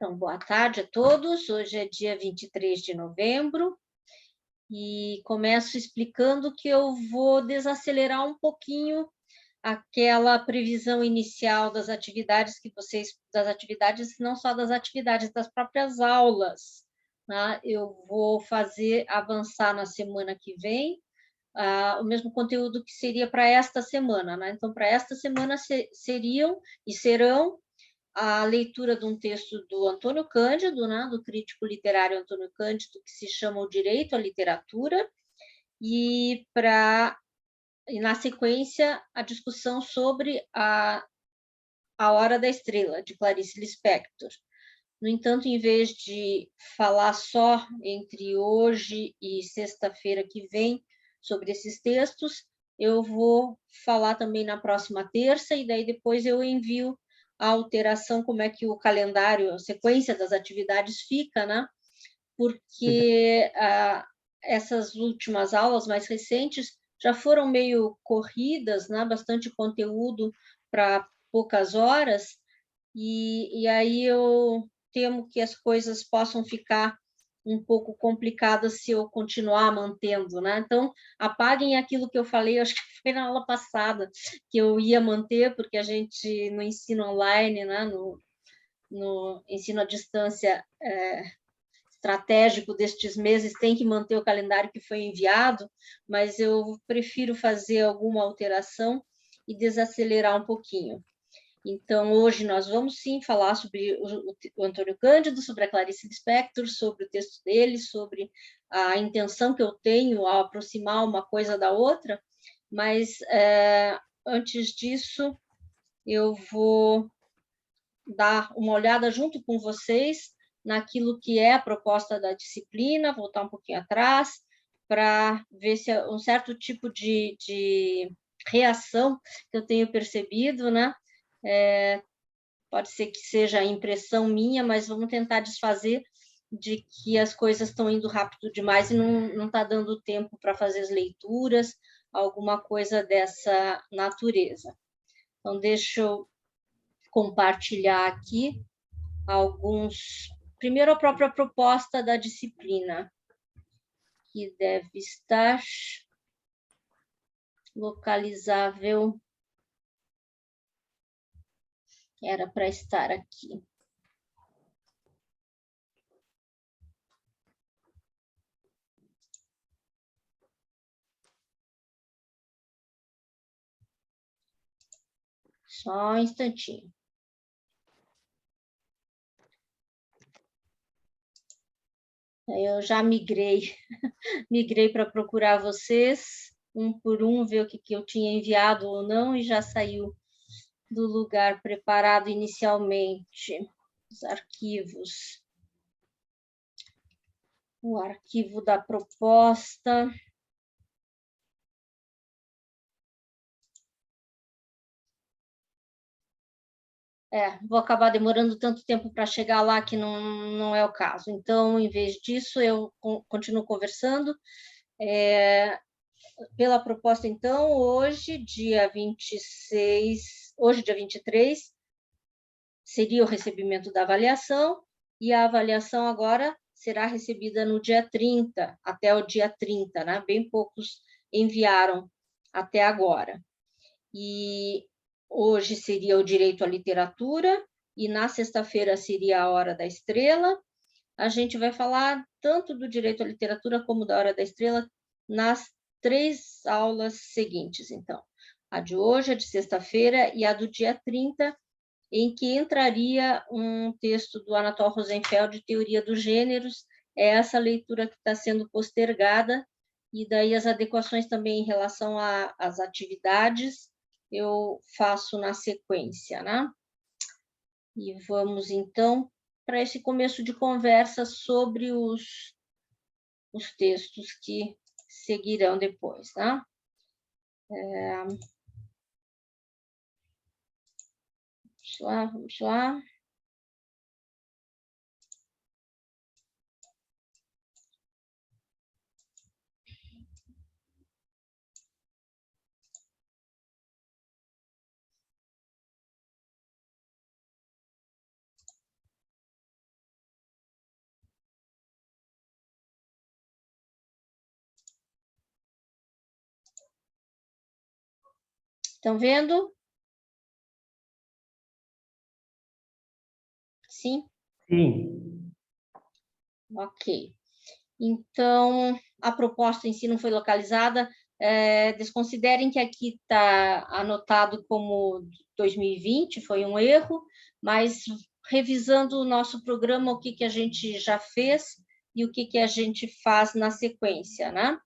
Então, boa tarde a todos. Hoje é dia 23 de novembro e começo explicando que eu vou desacelerar um pouquinho aquela previsão inicial das atividades não só das atividades, das próprias aulas, né? Eu vou fazer avançar na semana que vem o mesmo conteúdo que seria para esta semana, né? Então, para esta semana seriam e serão a leitura de um texto do Antônio Cândido, né, do crítico literário Antônio Cândido, que se chama O Direito à Literatura, e na sequência, a discussão sobre a Hora da Estrela, de Clarice Lispector. No entanto, em vez de falar só entre hoje e sexta-feira que vem sobre esses textos, eu vou falar também na próxima terça, e daí depois eu envio a alteração, como é que o calendário, a sequência das atividades fica, né? Porque essas últimas aulas mais recentes já foram meio corridas, né? Bastante conteúdo para poucas horas, e aí eu temo que as coisas possam ficar um pouco complicadas se eu continuar mantendo, né? Então, apaguem aquilo que eu falei, acho que foi na aula passada, que eu ia manter, porque a gente, no ensino online, né, no ensino à distância estratégico destes meses, tem que manter o calendário que foi enviado, mas eu prefiro fazer alguma alteração e desacelerar um pouquinho. Então, hoje nós vamos, sim, falar sobre o Antônio Cândido, sobre a Clarice Lispector, sobre o texto dele, sobre a intenção que eu tenho ao aproximar uma coisa da outra, mas, antes disso, eu vou dar uma olhada junto com vocês naquilo que é a proposta da disciplina, voltar um pouquinho atrás, para ver se um certo tipo de reação que eu tenho percebido, né? Pode ser que seja a impressão minha, mas vamos tentar desfazer de que as coisas estão indo rápido demais e não está dando tempo para fazer as leituras, alguma coisa dessa natureza. Então, deixa eu compartilhar aqui alguns. Primeiro, a própria proposta da disciplina, que deve estar localizável. Era para estar aqui. Só um instantinho. Eu já migrei para procurar vocês, um por um, ver o que eu tinha enviado ou não, e já saiu do lugar preparado inicialmente. Os arquivos. O arquivo da proposta. Vou acabar demorando tanto tempo para chegar lá que não é o caso. Então, em vez disso, eu continuo conversando. Pela proposta, então, hoje, dia 26, hoje, dia 23, seria o recebimento da avaliação, e a avaliação agora será recebida no dia 30, até o dia 30, né? Bem poucos enviaram até agora. E hoje seria o direito à literatura, e na sexta-feira seria a Hora da Estrela. A gente vai falar tanto do direito à literatura como da Hora da Estrela nas 3 aulas seguintes, então. A de hoje, a de sexta-feira e a do dia 30, em que entraria um texto do Anatol Rosenfeld, Teoria dos Gêneros. É essa leitura que está sendo postergada, e daí as adequações também em relação às atividades eu faço na sequência, né? E vamos, então, para esse começo de conversa sobre os textos que seguirão depois, tá? Vamos lá. Estão vendo? Sim? Sim. Ok. Então, a proposta em si não foi localizada. Desconsiderem que aqui está anotado como 2020, foi um erro, mas revisando o nosso programa, o que a gente já fez e o que a gente faz na sequência, né?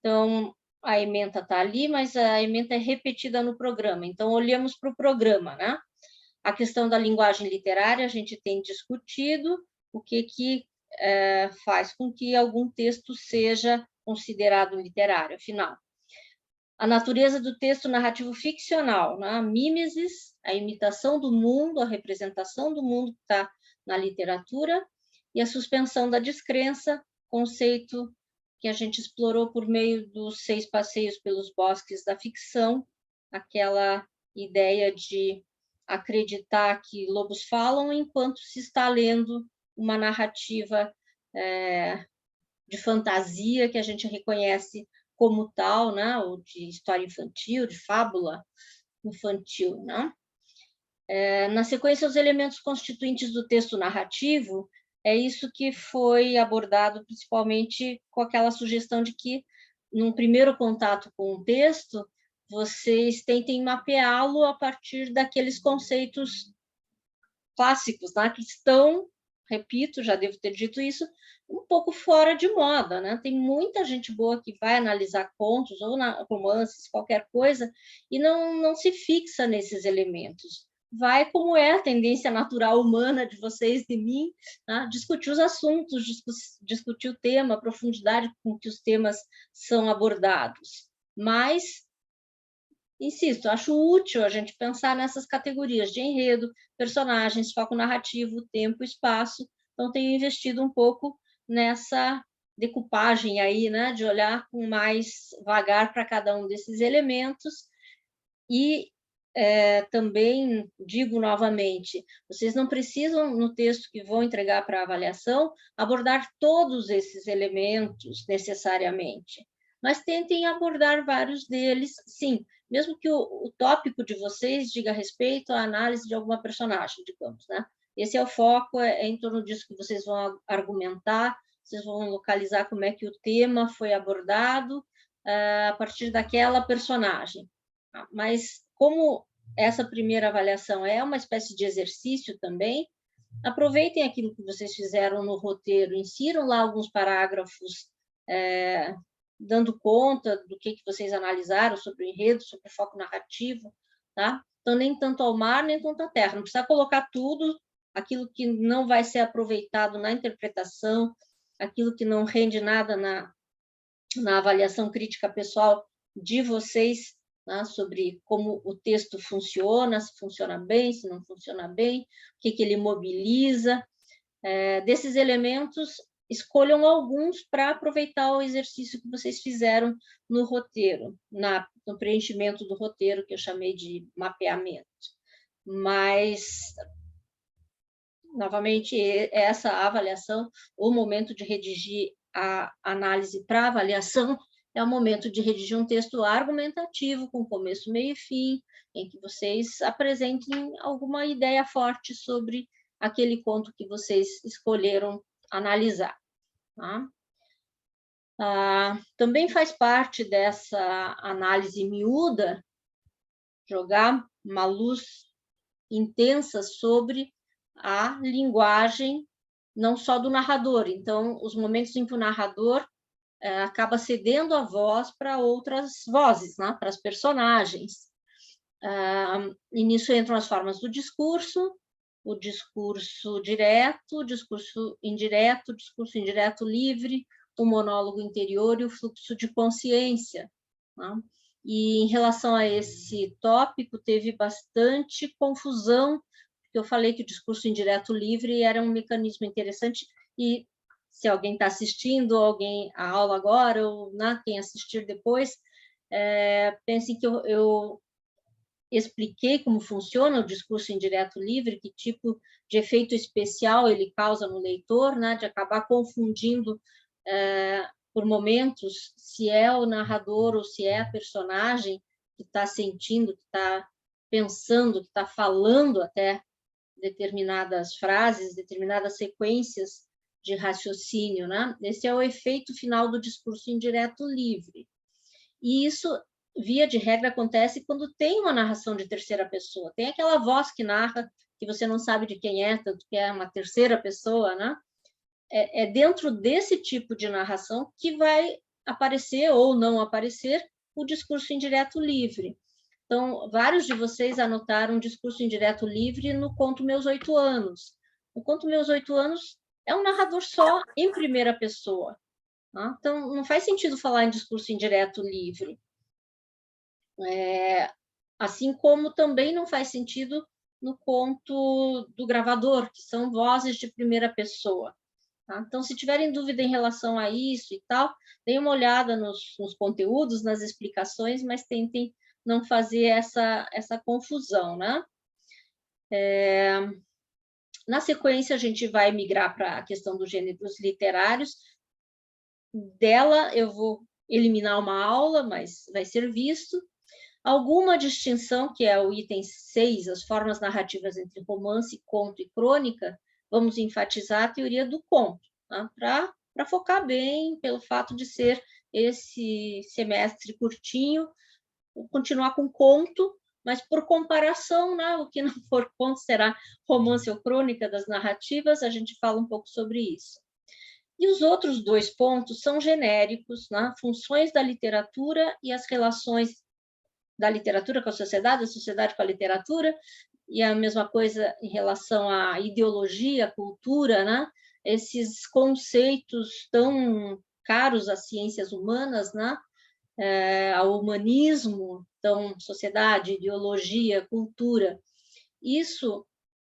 Então, a ementa está ali, mas a ementa é repetida no programa. Então, olhamos para o programa, né? A questão da linguagem literária, a gente tem discutido o que faz com que algum texto seja considerado literário, afinal. A natureza do texto narrativo ficcional, né? A mímesis, a imitação do mundo, a representação do mundo que está na literatura, e a suspensão da descrença, conceito que a gente explorou por meio dos 6 passeios pelos bosques da ficção, aquela ideia de acreditar que lobos falam enquanto se está lendo uma narrativa de fantasia que a gente reconhece como tal, né? Ou de história infantil, de fábula infantil, né? Na sequência, os elementos constituintes do texto narrativo, é isso que foi abordado principalmente com aquela sugestão de que, num primeiro contato com o texto, vocês tentem mapeá-lo a partir daqueles conceitos clássicos, né, que estão, repito, já devo ter dito isso, um pouco fora de moda, né? Tem muita gente boa que vai analisar contos ou romances, qualquer coisa, e não se fixa nesses elementos. Vai como é a tendência natural humana de vocês, de mim, né? Discutir os assuntos, discutir o tema, a profundidade com que os temas são abordados. Mas insisto, acho útil a gente pensar nessas categorias de enredo, personagens, foco narrativo, tempo, espaço. Então, tenho investido um pouco nessa decupagem aí, né, de olhar com mais vagar para cada um desses elementos. E também digo novamente, vocês não precisam, no texto que vão entregar para avaliação, abordar todos esses elementos necessariamente, mas tentem abordar vários deles, sim, mesmo que o tópico de vocês diga respeito à análise de alguma personagem, digamos, né? Esse é o foco, é em torno disso que vocês vão argumentar, vocês vão localizar como é que o tema foi abordado a partir daquela personagem. Mas como essa primeira avaliação é uma espécie de exercício também, aproveitem aquilo que vocês fizeram no roteiro, insiram lá alguns parágrafos dando conta do que vocês analisaram sobre o enredo, sobre o foco narrativo, tá? Então, nem tanto ao mar, nem tanto à terra. Não precisa colocar tudo, aquilo que não vai ser aproveitado na interpretação, aquilo que não rende nada na avaliação crítica pessoal de vocês, né, sobre como o texto funciona, se funciona bem, se não funciona bem, o que ele mobiliza. Desses elementos, escolham alguns para aproveitar o exercício que vocês fizeram no roteiro, no preenchimento do roteiro, que eu chamei de mapeamento. Mas, novamente, essa avaliação, o momento de redigir a análise para avaliação, é o momento de redigir um texto argumentativo, com começo, meio e fim, em que vocês apresentem alguma ideia forte sobre aquele conto que vocês escolheram analisar. Tá? Também faz parte dessa análise miúda jogar uma luz intensa sobre a linguagem, não só do narrador. Então, os momentos em que o narrador acaba cedendo a voz para outras vozes, né? Para as personagens. E nisso entram as formas do discurso, o discurso direto, o discurso indireto livre, o monólogo interior e o fluxo de consciência. Né? E em relação a esse tópico, teve bastante confusão, porque eu falei que o discurso indireto livre era um mecanismo interessante, e se alguém está assistindo a aula agora, ou quem assistir depois, pensem que eu expliquei como funciona o discurso indireto livre, que tipo de efeito especial ele causa no leitor, né, de acabar confundindo por momentos se é o narrador ou se é a personagem que está sentindo, que está pensando, que está falando até determinadas frases, determinadas sequências de raciocínio, né? Esse é o efeito final do discurso indireto livre. E isso, via de regra, acontece quando tem uma narração de terceira pessoa. Tem aquela voz que narra, que você não sabe de quem é, tanto que é uma terceira pessoa, né? É dentro desse tipo de narração que vai aparecer ou não aparecer o discurso indireto livre. Então, vários de vocês anotaram discurso indireto livre no conto Meus 8 Anos. O conto Meus 8 Anos é um narrador só em primeira pessoa. Tá? Então, não faz sentido falar em discurso indireto livre. Assim como também não faz sentido no conto do gravador, que são vozes de primeira pessoa. Tá? Então, se tiverem dúvida em relação a isso e tal, deem uma olhada nos conteúdos, nas explicações, mas tentem não fazer essa confusão, né? Na sequência, a gente vai migrar para a questão dos gêneros literários. Dela, eu vou eliminar uma aula, mas vai ser visto. Alguma distinção, que é o item 6, as formas narrativas entre romance, conto e crônica, vamos enfatizar a teoria do conto, tá? Para focar bem, pelo fato de ser esse semestre curtinho, continuar com conto, mas por comparação, né, o que não for conto será romance ou crônica das narrativas, a gente fala um pouco sobre isso. E os outros 2 pontos são genéricos, né, funções da literatura e as relações da literatura com a sociedade com a literatura, e a mesma coisa em relação à ideologia, à cultura, né? Esses conceitos tão caros às ciências humanas, né? Ao humanismo, então, sociedade, ideologia, cultura. Isso,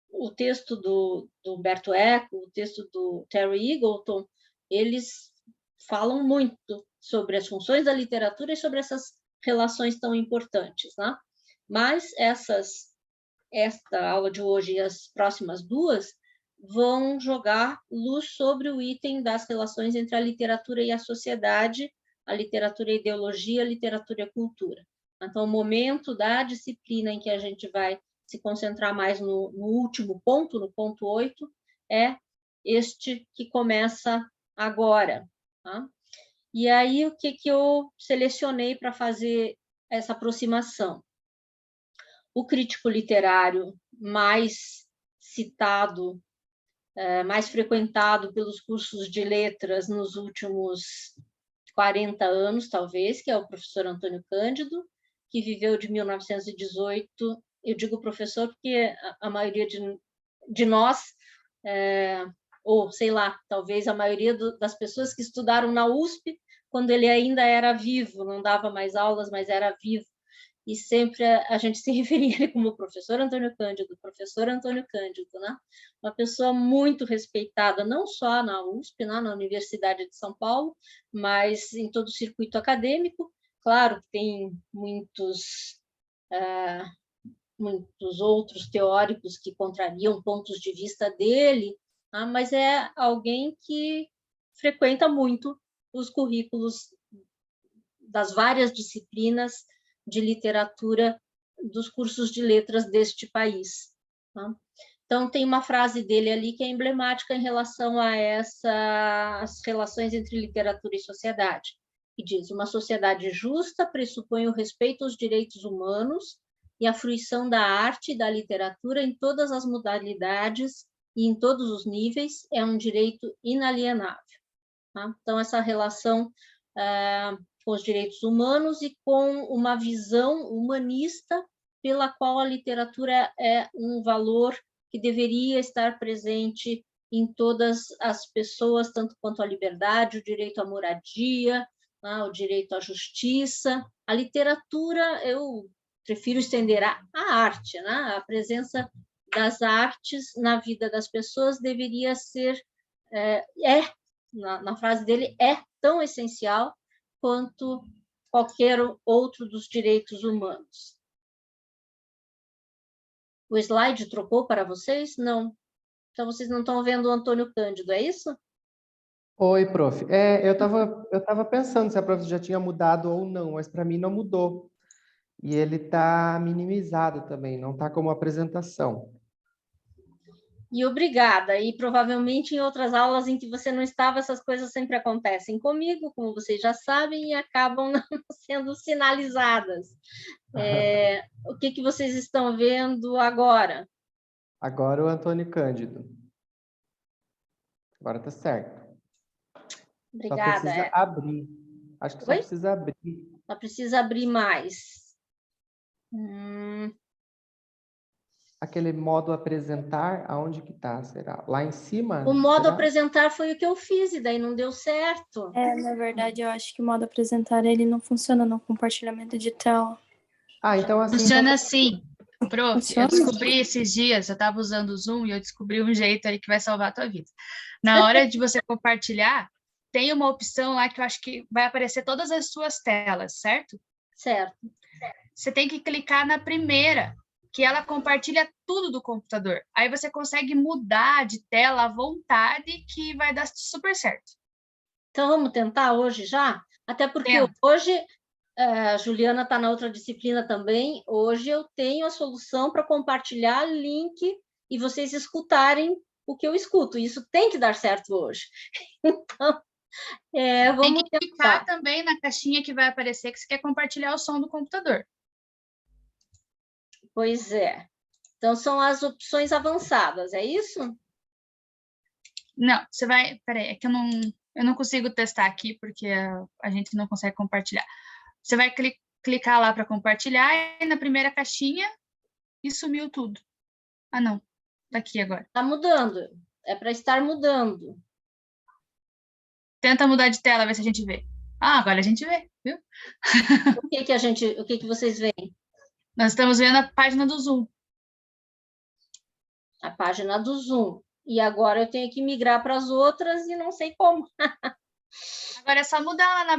o texto do Humberto Eco, o texto do Terry Eagleton, eles falam muito sobre as funções da literatura e sobre essas relações tão importantes, né? Mas esta aula de hoje e as próximas 2 vão jogar luz sobre o item das relações entre a literatura e a sociedade, a literatura e a ideologia, a literatura e a cultura. Então, o momento da disciplina em que a gente vai se concentrar mais no último ponto, no ponto 8, é este que começa agora. Tá? E aí, o que eu selecionei para fazer essa aproximação? O crítico literário mais citado, mais frequentado pelos cursos de letras nos últimos 40 anos, talvez, que é o professor Antônio Cândido, que viveu de 1918. Eu digo professor porque a maioria de nós, ou sei lá, talvez a maioria das pessoas que estudaram na USP, quando ele ainda era vivo, não dava mais aulas, mas era vivo, e sempre a gente se referia a ele como professor Antônio Cândido, né? Uma pessoa muito respeitada, não só na USP, né, na Universidade de São Paulo, mas em todo o circuito acadêmico. Claro que tem muitos outros teóricos que contrariam pontos de vista dele, tá? Mas é alguém que frequenta muito os currículos das várias disciplinas de literatura dos cursos de letras deste país. Tá? Então, tem uma frase dele ali que é emblemática em relação a essas relações entre literatura e sociedade, que diz: uma sociedade justa pressupõe o respeito aos direitos humanos e a fruição da arte e da literatura em todas as modalidades e em todos os níveis é um direito inalienável. Tá? Então, essa relação com os direitos humanos e com uma visão humanista pela qual a literatura é um valor que deveria estar presente em todas as pessoas, tanto quanto a liberdade, o direito à moradia, o direito à justiça. A literatura, eu prefiro estender a arte, né? A presença das artes na vida das pessoas deveria ser, na frase dele, é tão essencial quanto qualquer outro dos direitos humanos. O slide trocou para vocês? Não. Então, vocês não estão vendo o Antônio Cândido, é isso? Oi, prof. Eu tava pensando se a prof já tinha mudado ou não, mas para mim não mudou. E ele está minimizado também, não está como apresentação. E obrigada. E provavelmente em outras aulas em que você não estava, essas coisas sempre acontecem comigo, como vocês já sabem, e acabam não sendo sinalizadas. O que vocês estão vendo agora? Agora o Antônio Cândido. Agora está certo. Obrigada. Só precisa abrir. Acho que só Oi? precisa abrir. Só precisa abrir mais. Aquele modo apresentar, aonde que está, será? Lá em cima? O modo será? apresentar foi o que eu fiz, e daí não deu certo. Na verdade, eu acho que o modo apresentar, ele não funciona no compartilhamento de tela. Ah, então assim... Funciona assim. Prof, Funciona? eu descobri esses dias, eu estava usando o Zoom e eu descobri um jeito aí que vai salvar a tua vida. Na hora de você compartilhar, tem uma opção lá que eu acho que vai aparecer todas as suas telas, certo? Certo. Você tem que clicar na primeira, que ela compartilha tudo do computador. Aí você consegue mudar de tela à vontade, que vai dar super certo. Então, vamos tentar hoje já? Até porque hoje, a Juliana está na outra disciplina também, hoje eu tenho a solução para compartilhar link e vocês escutarem o que eu escuto. Isso tem que dar certo hoje. Então, vamos tem que clicar também na caixinha que vai aparecer que você quer compartilhar o som do computador. Pois é. Então, são as opções avançadas, é isso? Não, você vai... Peraí, é que eu não consigo testar aqui, porque a gente não consegue compartilhar. Você vai clicar lá para compartilhar, e na primeira caixinha, e sumiu tudo. Ah, não. Tá aqui agora. Está mudando. É para estar mudando. Tenta mudar de tela, ver se a gente vê. Ah, agora a gente vê, viu? O que vocês veem? Nós estamos vendo a página do Zoom. A página do Zoom. E agora eu tenho que migrar para as outras e não sei como. Agora é só mudar lá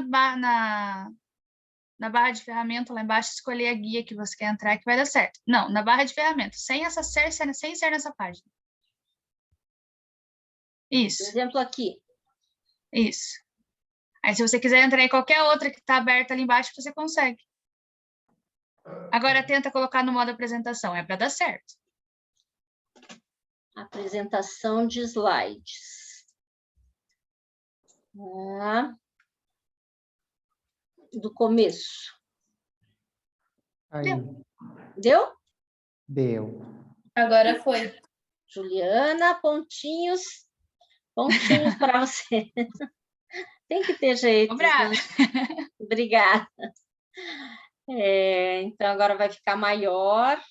na barra de ferramenta, lá embaixo, escolher a guia que você quer entrar, que vai dar certo. Não, na barra de ferramenta, sem ser nessa página. Isso. Por exemplo, aqui. Isso. Aí, se você quiser entrar em qualquer outra que está aberta ali embaixo, você consegue. Agora, tenta colocar no modo apresentação, é para dar certo. Apresentação de slides. Do começo. Aí. Deu? Deu. Agora foi. Juliana, pontinhos para você. Tem que ter jeito. Obrigada. Né? Obrigada. Então, agora vai ficar maior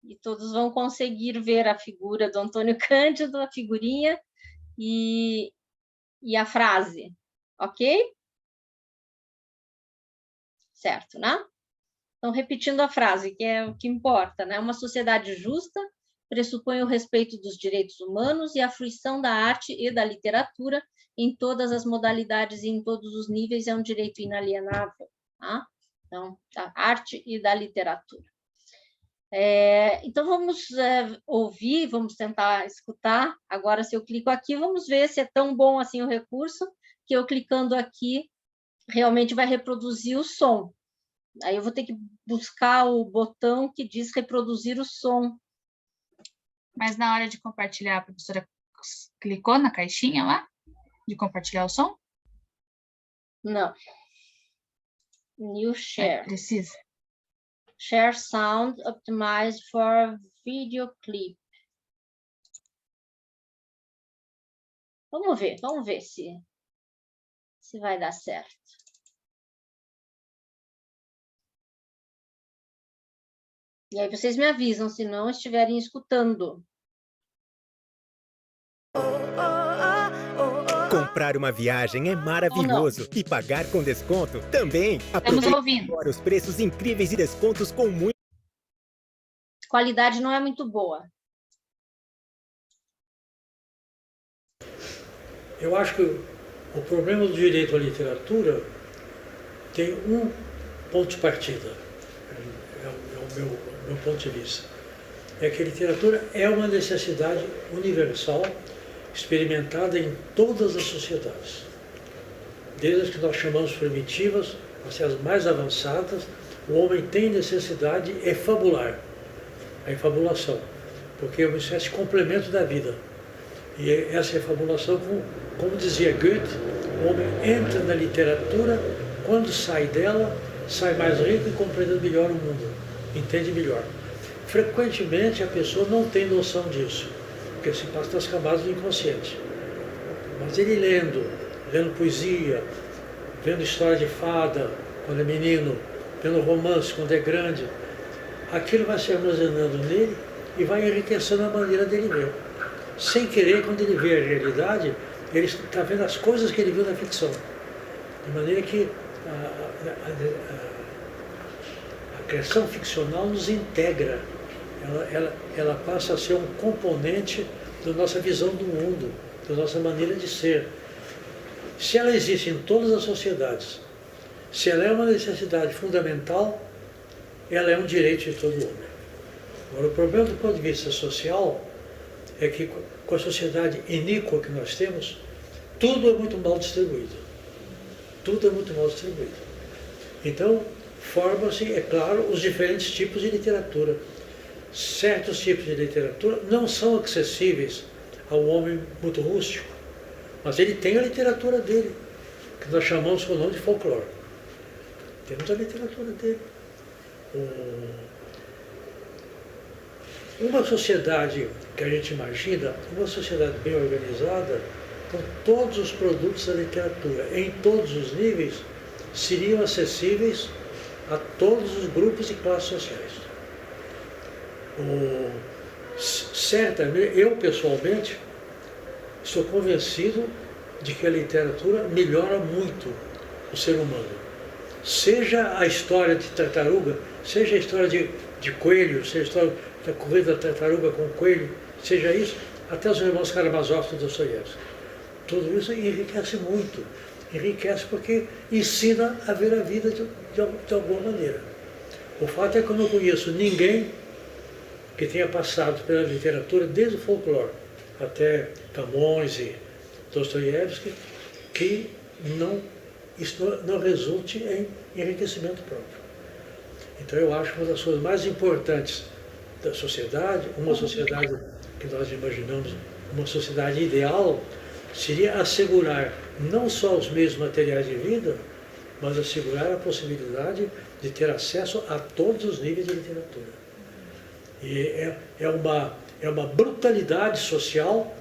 e todos vão conseguir ver a figura do Antônio Cândido, a figurinha e a frase, ok? Certo, né? Então, repetindo a frase, que é o que importa, né? Uma sociedade justa pressupõe o respeito dos direitos humanos e a fruição da arte e da literatura em todas as modalidades e em todos os níveis é um direito inalienável, tá? Então, da arte e da literatura. Então, vamos ouvir, vamos tentar escutar. Agora, se eu clico aqui, vamos ver se é tão bom assim o recurso, que eu clicando aqui, realmente vai reproduzir o som. Aí eu vou ter que buscar o botão que diz reproduzir o som. Mas na hora de compartilhar, a professora clicou na caixinha lá, de compartilhar o som? Não. New share. Precisa. Share sound optimized for video clip. Vamos ver se vai dar certo. E aí vocês me avisam se não estiverem escutando. Comprar uma viagem é maravilhoso e pagar com desconto também. Estamos ouvindo. Agora os preços incríveis e descontos com muito... A qualidade não é muito boa. Eu acho que o problema do direito à literatura tem um ponto de partida. É o meu ponto de vista. É que a literatura é uma necessidade universal experimentada em todas as sociedades, desde as que nós chamamos primitivas, até as mais avançadas, o homem tem necessidade de efabular, a efabulação, porque é uma espécie de complemento da vida. E essa efabulação, como dizia Goethe, o homem entra na literatura, quando sai dela, sai mais rico e compreende melhor o mundo, entende melhor. Frequentemente a pessoa não tem noção disso, porque se passa nas camadas do inconsciente. Mas ele lendo poesia, vendo história de fada quando é menino, vendo romance quando é grande, aquilo vai se armazenando nele e vai enriquecendo a maneira dele ver. Sem querer, quando ele vê a realidade, ele está vendo as coisas que ele viu na ficção. De maneira que a criação ficcional nos integra. Ela passa a ser um componente da nossa visão do mundo, da nossa maneira de ser. Se ela existe em todas as sociedades, se ela é uma necessidade fundamental, ela é um direito de todo homem. Agora, o problema do ponto de vista social é que, com a sociedade iníqua que nós temos, tudo é muito mal distribuído. Tudo é muito mal distribuído. Então, formam-se, é claro, os diferentes tipos de literatura. Certos tipos de literatura não são acessíveis ao homem muito rústico, mas ele tem a literatura dele, que nós chamamos com o nome de folclore. Temos a literatura dele. Uma sociedade que a gente imagina, uma sociedade bem organizada, com todos os produtos da literatura, em todos os níveis, seriam acessíveis a todos os grupos e classes sociais. Certamente, eu pessoalmente, estou convencido de que a literatura melhora muito o ser humano. Seja a história de tartaruga, seja a história de coelho, seja a história da corrida da tartaruga com o coelho, seja isso, até os irmãos Karamazov e Dostoiévski. Tudo isso enriquece muito. Enriquece porque ensina a ver a vida de alguma maneira. O fato é que eu não conheço ninguém que tenha passado pela literatura, desde o folclore até Camões e Dostoiévski, que isso não resulte em enriquecimento próprio. Então eu acho que uma das coisas mais importantes da sociedade, uma sociedade que nós imaginamos, uma sociedade ideal, seria assegurar não só os meios materiais de vida, mas assegurar a possibilidade de ter acesso a todos os níveis de literatura. E é uma brutalidade social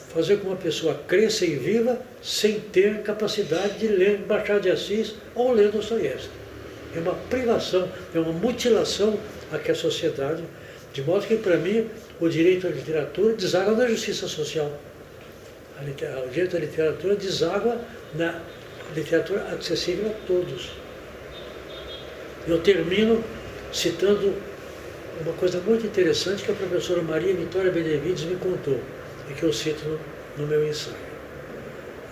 fazer com que uma pessoa cresça e viva sem ter capacidade de ler Machado de Assis ou ler Dostoiévski. É uma privação, é uma mutilação aqui a sociedade, de modo que, para mim, o direito à literatura deságua na justiça social. O direito à literatura deságua na literatura acessível a todos. Eu termino citando uma coisa muito interessante que a professora Maria Vitória Benevides me contou, e que eu cito no meu ensaio.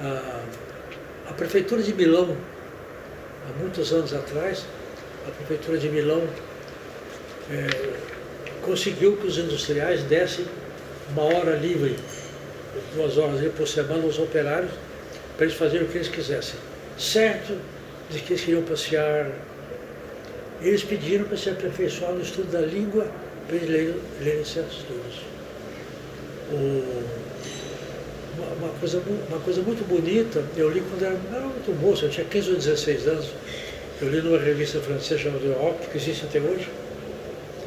A Prefeitura de Milão, há muitos anos atrás, a Prefeitura de Milão conseguiu que os industriais dessem 1 hora livre, 2 horas livre por semana aos operários, para eles fazerem o que eles quisessem. Certo de que eles queriam passear. Eles pediram para se aperfeiçoar no estudo da língua, para eles lerem certos livros. Uma coisa muito bonita, eu li quando era muito moço, eu tinha 15 ou 16 anos, eu li numa revista francesa chamada Europe, que existe até hoje,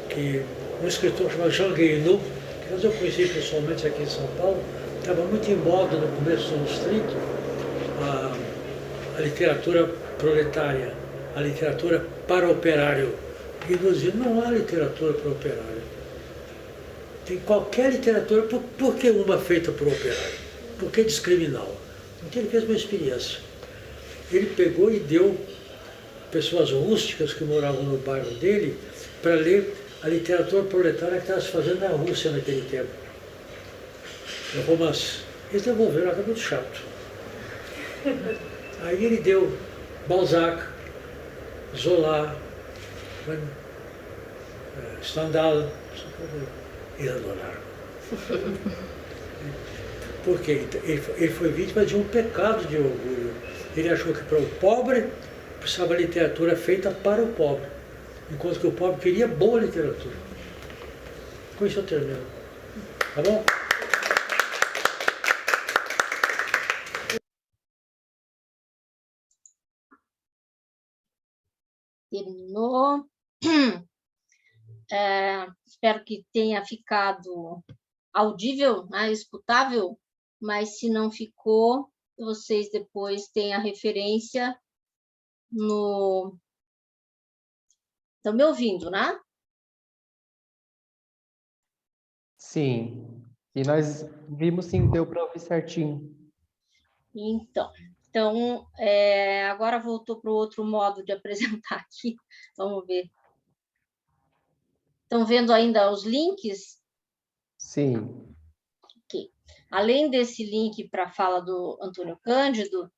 que um escritor chamado Jean Guéhenno, que eu conheci pessoalmente aqui em São Paulo, estava muito em moda no começo dos anos 30, a literatura proletária, a literatura para o operário. E nos dizia, não há literatura para o operário. Tem qualquer literatura, por que uma feita para o operário? Por que discriminá-la? Então ele fez uma experiência. Ele pegou e deu pessoas rústicas que moravam no bairro dele para ler a literatura proletária que estava se fazendo na Rússia naquele tempo. O romance. Eles devolveram, era muito chato. Aí ele deu Balzac, Zola, Stendhal, eles adoraram. Porque ele foi vítima de um pecado de orgulho. Ele achou que para o pobre precisava de literatura feita para o pobre, enquanto que o pobre queria boa literatura. Com isso eu termino. Tá bom? Terminou. Espero que tenha ficado audível, né, escutável, mas se não ficou, vocês depois têm a referência no... Estão me ouvindo, né? Sim. E nós vimos sim, deu para ouvir certinho. Então, agora voltou para o outro modo de apresentar aqui. Vamos ver. Estão vendo ainda os links? Sim. Ok. Além desse link para a fala do Antônio Cândido,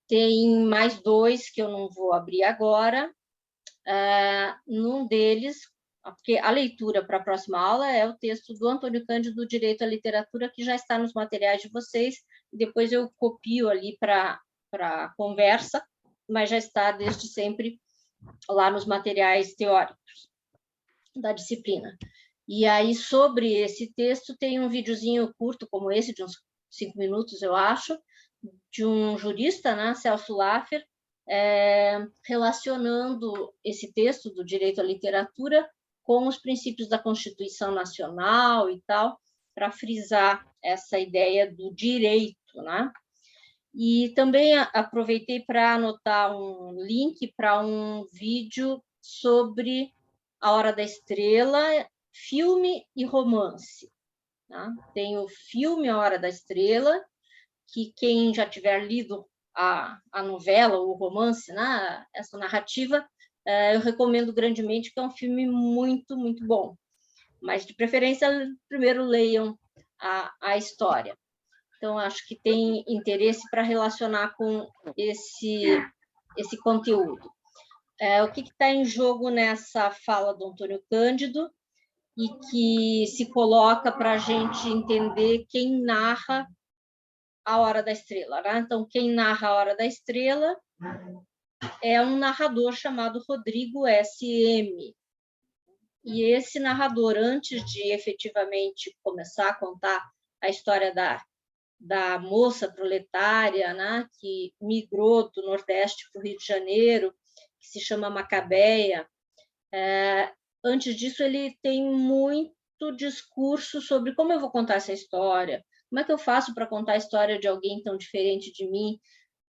tem mais dois que eu não vou abrir agora. Num deles, porque a leitura para a próxima aula é o texto do Antônio Cândido, Direito à Literatura, que já está nos materiais de vocês, depois eu copio ali para a conversa, mas já está desde sempre lá nos materiais teóricos da disciplina. E aí, sobre esse texto, tem um videozinho curto, como esse, de uns 5 minutos, eu acho, de um jurista, né, Celso Laffer, relacionando esse texto do direito à literatura com os princípios da Constituição Nacional e tal, para frisar essa ideia do direito, né? E também aproveitei para anotar um link para um vídeo sobre A Hora da Estrela, filme e romance. Tá? Tem o filme A Hora da Estrela, que quem já tiver lido a novela, o romance, né, essa narrativa, eu recomendo grandemente, que é um filme muito, muito bom. Mas, de preferência, primeiro leiam a história. Então, acho que tem interesse para relacionar com esse conteúdo. O que está em jogo nessa fala do Antônio Cândido e que se coloca para a gente entender quem narra A Hora da Estrela, né? Então, quem narra A Hora da Estrela é um narrador chamado Rodrigo S.M. E esse narrador, antes de efetivamente começar a contar a história da moça proletária, né, que migrou do Nordeste para o Rio de Janeiro, que se chama Macabeia, antes disso ele tem muito discurso sobre como eu vou contar essa história, como é que eu faço para contar a história de alguém tão diferente de mim,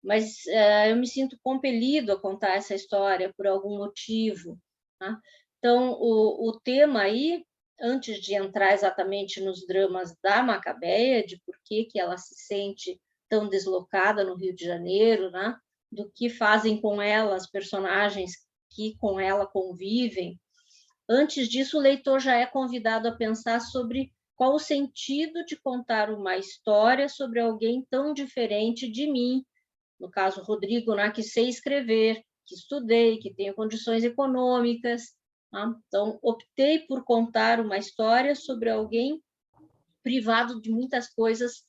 mas eu me sinto compelido a contar essa história por algum motivo. Tá? Então, o tema aí, antes de entrar exatamente nos dramas da Macabeia, de por que ela se sente tão deslocada no Rio de Janeiro, né? Do que fazem com ela as personagens que com ela convivem, antes disso, o leitor já é convidado a pensar sobre qual o sentido de contar uma história sobre alguém tão diferente de mim, no caso, Rodrigo, né, que sei escrever, que estudei, que tenho condições econômicas. Tá? Então, optei por contar uma história sobre alguém privado de muitas coisas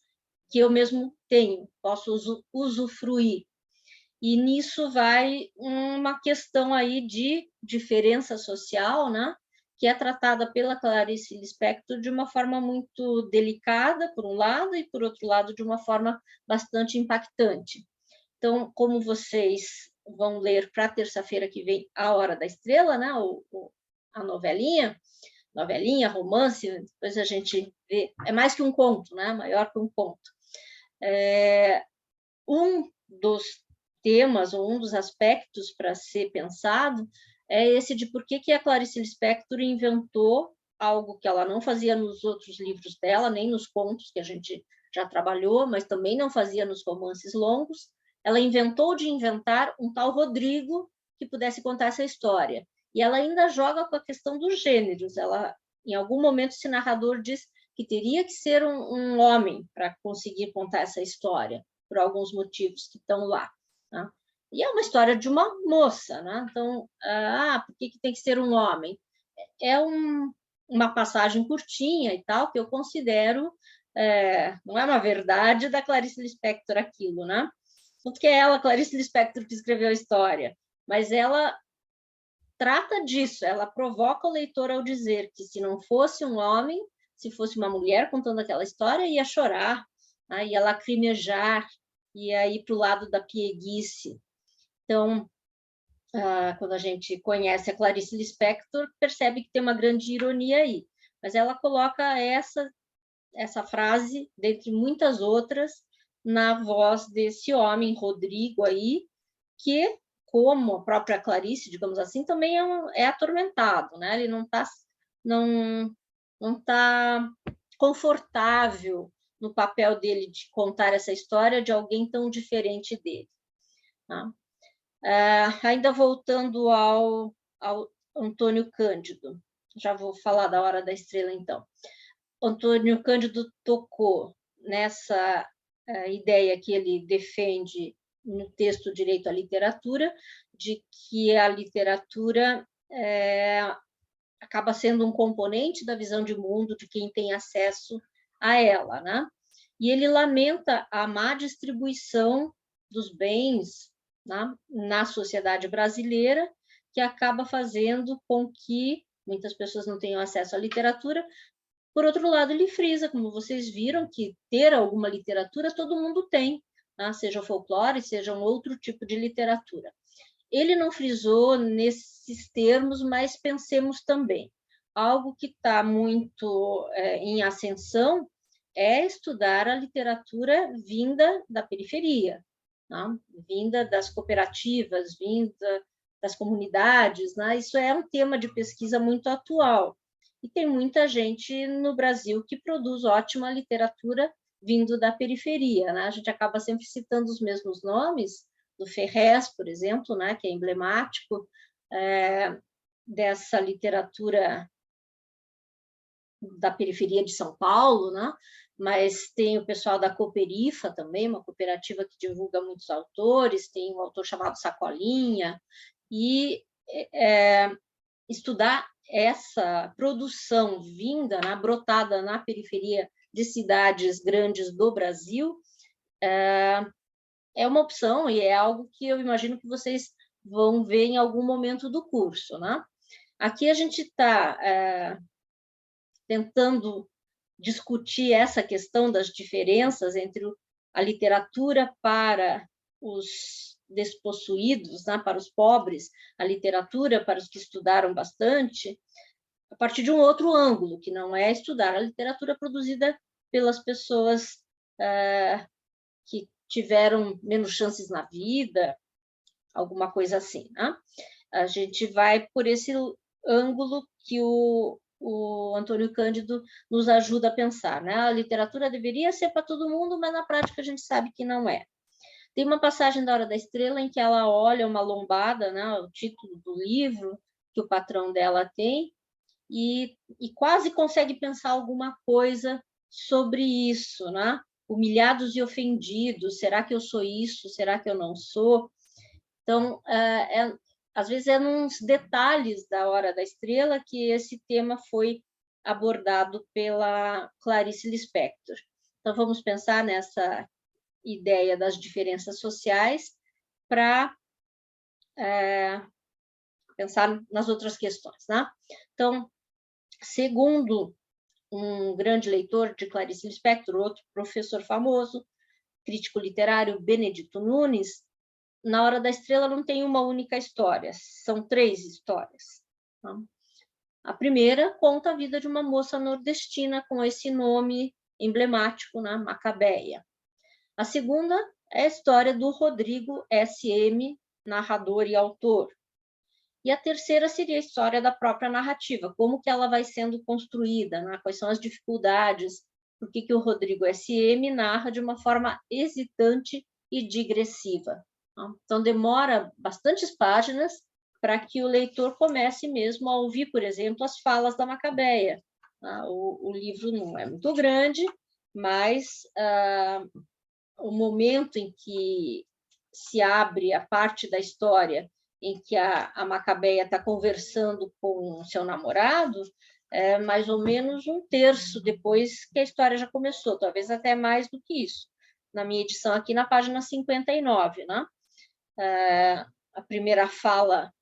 que eu mesmo tenho, posso usufruir. E nisso vai uma questão aí de diferença social, né? Que é tratada pela Clarice Lispector de uma forma muito delicada, por um lado, e, por outro lado, de uma forma bastante impactante. Então, como vocês vão ler para terça-feira que vem A Hora da Estrela, né? A novelinha, romance, depois a gente vê, é mais que um conto, né? Maior que um conto. Um dos temas, ou um dos aspectos para ser pensado, é esse de por que a Clarice Lispector inventou algo que ela não fazia nos outros livros dela, nem nos contos que a gente já trabalhou, mas também não fazia nos romances longos. Ela inventou de inventar um tal Rodrigo que pudesse contar essa história. E ela ainda joga com a questão dos gêneros. Ela, em algum momento, esse narrador diz que teria que ser um homem para conseguir contar essa história, por alguns motivos que estão lá. Né? E é uma história de uma moça, né? Então, por que tem que ser um homem? É uma passagem curtinha e tal, que eu considero, não é uma verdade da Clarice Lispector aquilo, né? Tanto que é ela, Clarice Lispector, que escreveu a história. mas ela trata disso, ela provoca o leitor ao dizer que se não fosse um homem, se fosse uma mulher contando aquela história, ia chorar, né? Ia lacrimejar, ia ir para o lado da pieguice. Então, quando a gente conhece a Clarice Lispector, percebe que tem uma grande ironia aí, mas ela coloca essa frase, dentre muitas outras, na voz desse homem, Rodrigo, aí, que, como a própria Clarice, digamos assim, também é atormentado, né? Ele não tá confortável no papel dele de contar essa história de alguém tão diferente dele. Tá? Ainda voltando ao Antônio Cândido, já vou falar da Hora da Estrela, então. Antônio Cândido tocou nessa ideia que ele defende no texto Direito à Literatura, de que a literatura acaba sendo um componente da visão de mundo de quem tem acesso a ela, né? E ele lamenta a má distribuição dos bens, né, na sociedade brasileira, que acaba fazendo com que muitas pessoas não tenham acesso à literatura. Por outro lado, ele frisa, como vocês viram, que ter alguma literatura todo mundo tem, né? Seja folclore, seja um outro tipo de literatura. Ele não frisou nesses termos, mas pensemos também. Algo que está muito em ascensão é estudar a literatura vinda da periferia, né? Vinda das cooperativas, vinda das comunidades, né? Isso é um tema de pesquisa muito atual. E tem muita gente no Brasil que produz ótima literatura vindo da periferia, né? A gente acaba sempre citando os mesmos nomes, do Ferrez, por exemplo, né? Que é emblemático dessa literatura da periferia de São Paulo, né? Mas tem o pessoal da Cooperifa também, uma cooperativa que divulga muitos autores, tem um autor chamado Sacolinha, e estudar essa produção vinda, né, brotada na periferia de cidades grandes do Brasil, é uma opção e é algo que eu imagino que vocês vão ver em algum momento do curso, né? Aqui a gente está tentando discutir essa questão das diferenças entre a literatura para os despossuídos, né, para os pobres, a literatura para os que estudaram bastante, a partir de um outro ângulo, que não é estudar a literatura produzida pelas pessoas que tiveram menos chances na vida, alguma coisa assim, né? A gente vai por esse ângulo que o Antônio Cândido nos ajuda a pensar, né? A literatura deveria ser para todo mundo, mas na prática a gente sabe que não é. Tem uma passagem da Hora da Estrela em que ela olha uma lombada, né, o título do livro que o patrão dela tem, e quase consegue pensar alguma coisa sobre isso, né? Humilhados e ofendidos, será que eu sou isso? Será que eu não sou? Então, às vezes é nos detalhes da Hora da Estrela que esse tema foi abordado pela Clarice Lispector. Então, vamos pensar nessa ideia das diferenças sociais para pensar nas outras questões, né? Então, segundo um grande leitor de Clarice Lispector, outro professor famoso, crítico literário, Benedito Nunes, na Hora da Estrela não tem uma única história, são 3 histórias. Tá? A primeira conta a vida de uma moça nordestina com esse nome emblemático, né? Macabeia. A segunda é a história do Rodrigo S.M., narrador e autor. E a terceira seria a história da própria narrativa, como que ela vai sendo construída, né? Quais são as dificuldades, por que o Rodrigo S.M. narra de uma forma hesitante e digressiva. Então, demora bastantes páginas para que o leitor comece mesmo a ouvir, por exemplo, as falas da Macabeia. O livro não é muito grande, mas o momento em que se abre a parte da história em que a Macabeia está conversando com seu namorado, é mais ou menos 1/3 depois que a história já começou, talvez até mais do que isso. Na minha edição aqui, na página 59, né? a primeira fala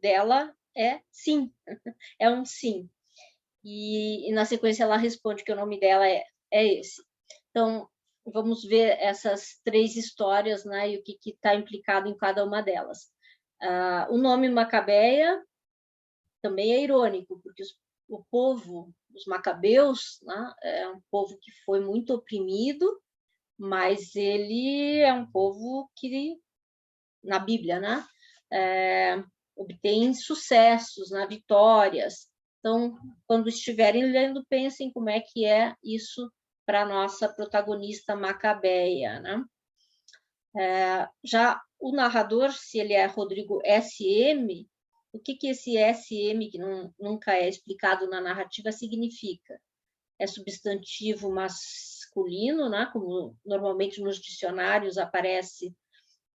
dela é sim, é um sim. E na sequência ela responde que o nome dela é esse. Então, vamos ver essas 3 histórias, né, e o que está implicado em cada uma delas. O nome Macabeia também é irônico, porque o povo, os macabeus, né, é um povo que foi muito oprimido, mas ele é um povo que, na Bíblia, né, obtém sucessos, vitórias. Então, quando estiverem lendo, pensem como é que é isso para a nossa protagonista Macabeia, né? Já o narrador, se ele é Rodrigo S.M., o que esse S.M., que nunca é explicado na narrativa, significa? É substantivo masculino, né? Como normalmente nos dicionários aparece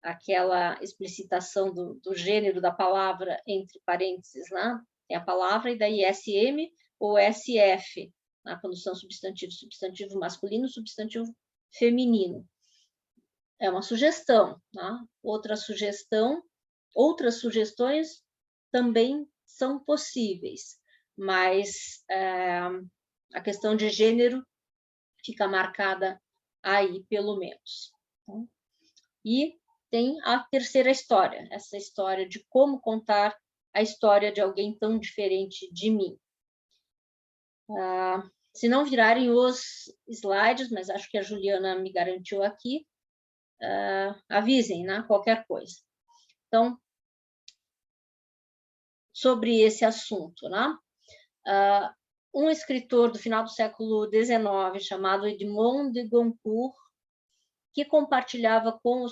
aquela explicitação do gênero da palavra entre parênteses, né? Tem a palavra e daí SM ou SF, né? Quando são substantivos, substantivo masculino, substantivo feminino. É uma sugestão, né? Outras sugestões também são possíveis, mas a questão de gênero fica marcada aí, pelo menos. E tem a terceira história, essa história de como contar a história de alguém tão diferente de mim. Se não virarem os slides, mas acho que a Juliana me garantiu aqui, avisem, né? Qualquer coisa. Então, sobre esse assunto, né? Um escritor do final do século XIX, chamado Edmond de Goncourt, que compartilhava com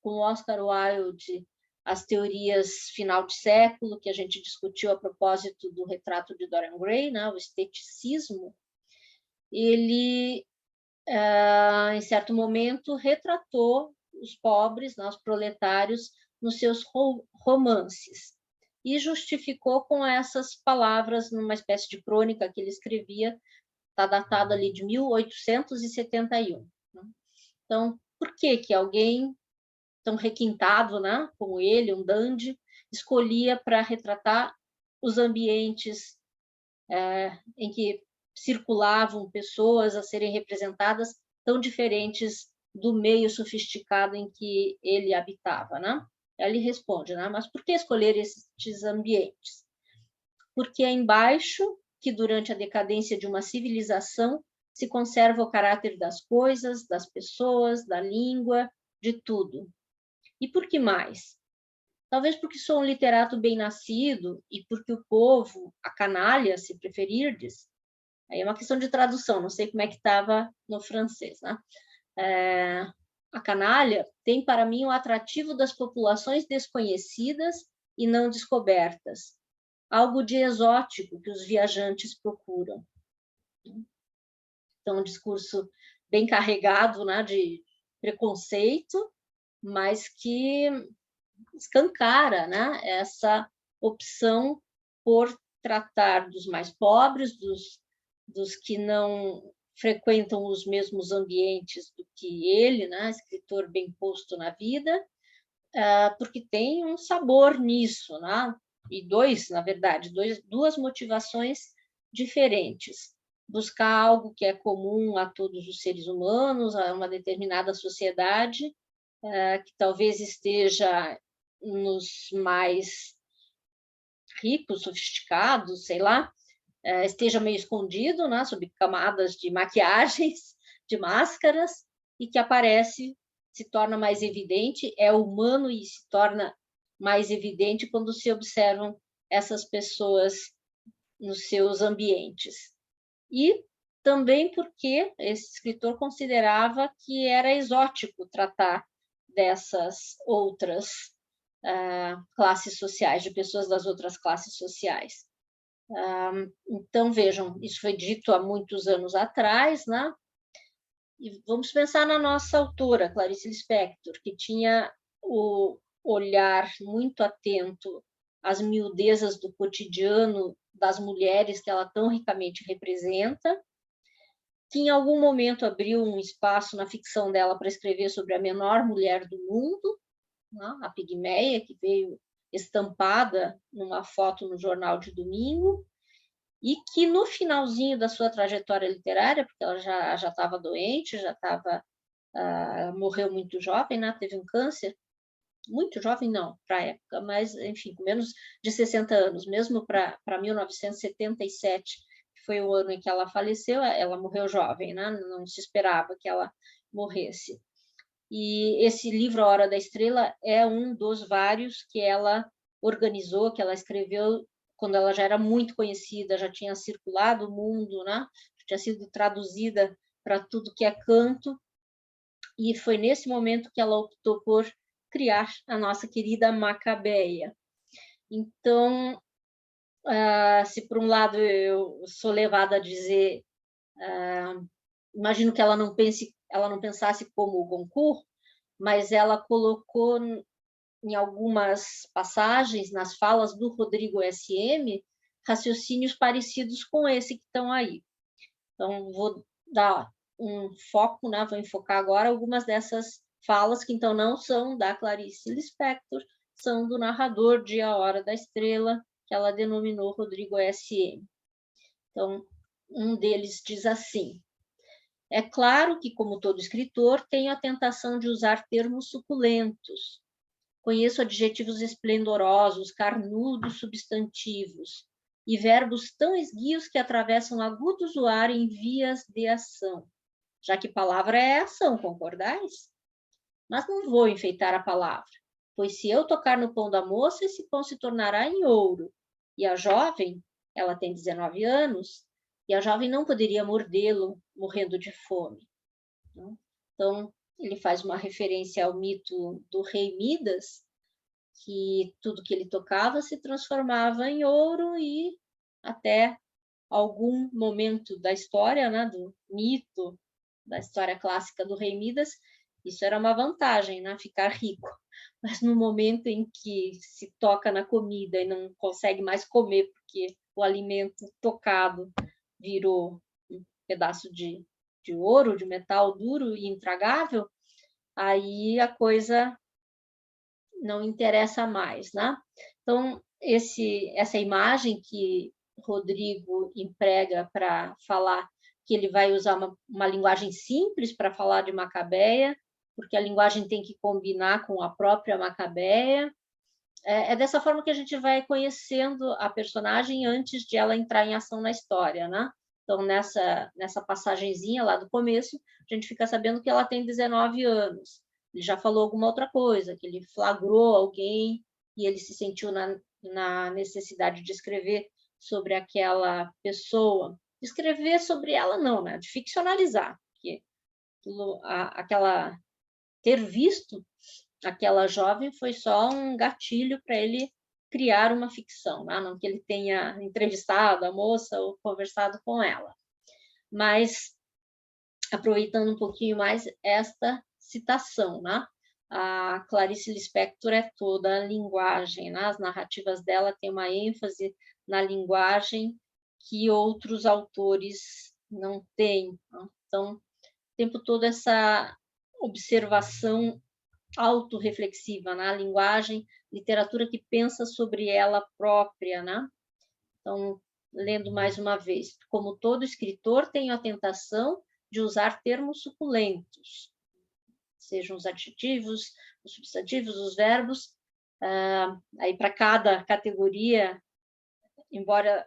Oscar Wilde as teorias final de século, que a gente discutiu a propósito do retrato de Dorian Gray, né, o esteticismo. Ele, em certo momento, retratou os pobres, né, os proletários, nos seus romances, e justificou com essas palavras numa espécie de crônica que ele escrevia, está datado ali de 1871. Né? Então, por que alguém tão requintado, né, como ele, um dandy, escolhia para retratar os ambientes em que circulavam pessoas a serem representadas tão diferentes do meio sofisticado em que ele habitava, né? Ele responde, né, mas por que escolher estes ambientes? Porque é embaixo que, durante a decadência de uma civilização, se conserva o caráter das coisas, das pessoas, da língua, de tudo. E por que mais? Talvez porque sou um literato bem-nascido e porque o povo, a canalha, se preferirdes, aí é uma questão de tradução, não sei como é que estava no francês, né? A canalha tem para mim o atrativo das populações desconhecidas e não descobertas, algo de exótico que os viajantes procuram. Então, um discurso bem carregado, né, de preconceito, mas que escancara, né, essa opção por tratar dos mais pobres, dos que não frequentam os mesmos ambientes do que ele, né, escritor bem posto na vida, porque tem um sabor nisso, né? E na verdade, duas motivações diferentes. Buscar algo que é comum a todos os seres humanos, a uma determinada sociedade, que talvez esteja nos mais ricos, sofisticados, sei lá, esteja meio escondido, né, sob camadas de maquiagens, de máscaras, e que aparece, se torna mais evidente, é humano e se torna mais evidente quando se observam essas pessoas nos seus ambientes. E também porque esse escritor considerava que era exótico tratar dessas outras classes sociais, de pessoas das outras classes sociais. Então, vejam, isso foi dito há muitos anos atrás, né? E vamos pensar na nossa autora, Clarice Lispector, que tinha o olhar muito atento às miudezas do cotidiano das mulheres que ela tão ricamente representa, que em algum momento abriu um espaço na ficção dela para escrever sobre a menor mulher do mundo, né? A pigmeia, que veio estampada numa foto no jornal de domingo, e que no finalzinho da sua trajetória literária, porque ela já estava doente, morreu muito jovem, né? Teve um câncer, muito jovem não, para a época, mas, enfim, com menos de 60 anos, mesmo para 1977, que foi o ano em que ela faleceu, ela morreu jovem, né? Não se esperava que ela morresse. E esse livro, A Hora da Estrela, é um dos vários que ela organizou, que ela escreveu quando ela já era muito conhecida, já tinha circulado o mundo, né? Tinha sido traduzida para tudo que é canto, e foi nesse momento que ela optou por criar a nossa querida Macabeia. Então, se por um lado eu sou levada a dizer, imagino que ela não pensasse como o Goncourt, mas ela colocou em algumas passagens, nas falas do Rodrigo SM, raciocínios parecidos com esse que estão aí. Então, vou dar um foco, né? Vou enfocar agora algumas dessas falas que, então, não são da Clarice Lispector, são do narrador de A Hora da Estrela, que ela denominou Rodrigo SM. Então, um deles diz assim: é claro que, como todo escritor, tenho a tentação de usar termos suculentos. Conheço adjetivos esplendorosos, carnudos substantivos, e verbos tão esguios que atravessam agudos o ar em vias de ação. Já que palavra é ação, concordais? Mas não vou enfeitar a palavra, pois se eu tocar no pão da moça, esse pão se tornará em ouro. E a jovem, ela tem 19 anos, e a jovem não poderia mordê-lo, morrendo de fome. Então, ele faz uma referência ao mito do rei Midas, que tudo que ele tocava se transformava em ouro, e até algum momento da história, né, do mito, da história clássica do rei Midas, isso era uma vantagem, né, ficar rico. Mas no momento em que se toca na comida e não consegue mais comer, porque o alimento tocado virou um pedaço de ouro, de metal duro e intragável, aí a coisa não interessa mais, né? Então, essa imagem que Rodrigo emprega para falar que ele vai usar uma linguagem simples para falar de Macabeia, porque a linguagem tem que combinar com a própria Macabeia. É dessa forma que a gente vai conhecendo a personagem antes de ela entrar em ação na história, né? Então, nessa passagenzinha lá do começo, a gente fica sabendo que ela tem 19 anos. Ele já falou alguma outra coisa, que ele flagrou alguém e ele se sentiu na necessidade de escrever sobre aquela pessoa. Escrever sobre ela não, né? De ficcionalizar, porque ter visto aquela jovem foi só um gatilho para ele criar uma ficção, né? Não que ele tenha entrevistado a moça ou conversado com ela. Mas, aproveitando um pouquinho mais esta citação, né? A Clarice Lispector é toda a linguagem, né? As narrativas dela têm uma ênfase na linguagem que outros autores não têm, né? Então, o tempo todo essa observação autorreflexiva na linguagem, literatura que pensa sobre ela própria, né? Então, lendo mais uma vez, como todo escritor, tenho a tentação de usar termos suculentos, sejam os adjetivos, os substantivos, os verbos, aí para cada categoria, embora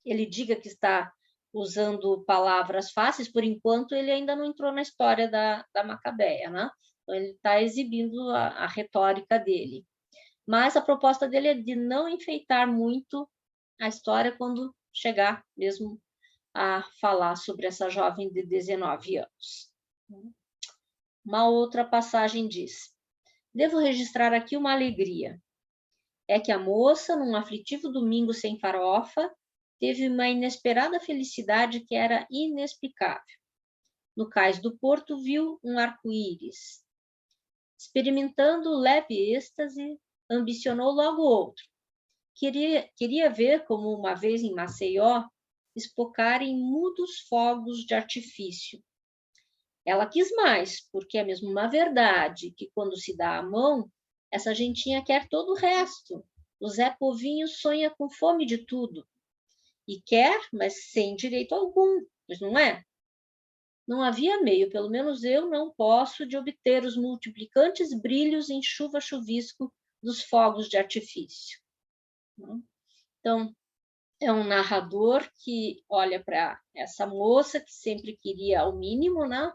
ele diga que está usando palavras fáceis, por enquanto ele ainda não entrou na história da Macabeia, né? Então, ele está exibindo a retórica dele. Mas a proposta dele é de não enfeitar muito a história quando chegar mesmo a falar sobre essa jovem de 19 anos. Uma outra passagem diz: devo registrar aqui uma alegria. É que a moça, num aflitivo domingo sem farofa, teve uma inesperada felicidade que era inexplicável. No cais do porto viu um arco-íris. Experimentando leve êxtase, ambicionou logo outro. Queria ver como uma vez em Maceió espocarem mudos fogos de artifício. Ela quis mais, porque é mesmo uma verdade que quando se dá a mão, essa gentinha quer todo o resto. O Zé Povinho sonha com fome de tudo. E quer, mas sem direito algum, pois não é? Não havia meio, pelo menos eu não posso, de obter os multiplicantes brilhos em chuva-chuvisco dos fogos de artifício. Então, é um narrador que olha para essa moça que sempre queria o mínimo, né?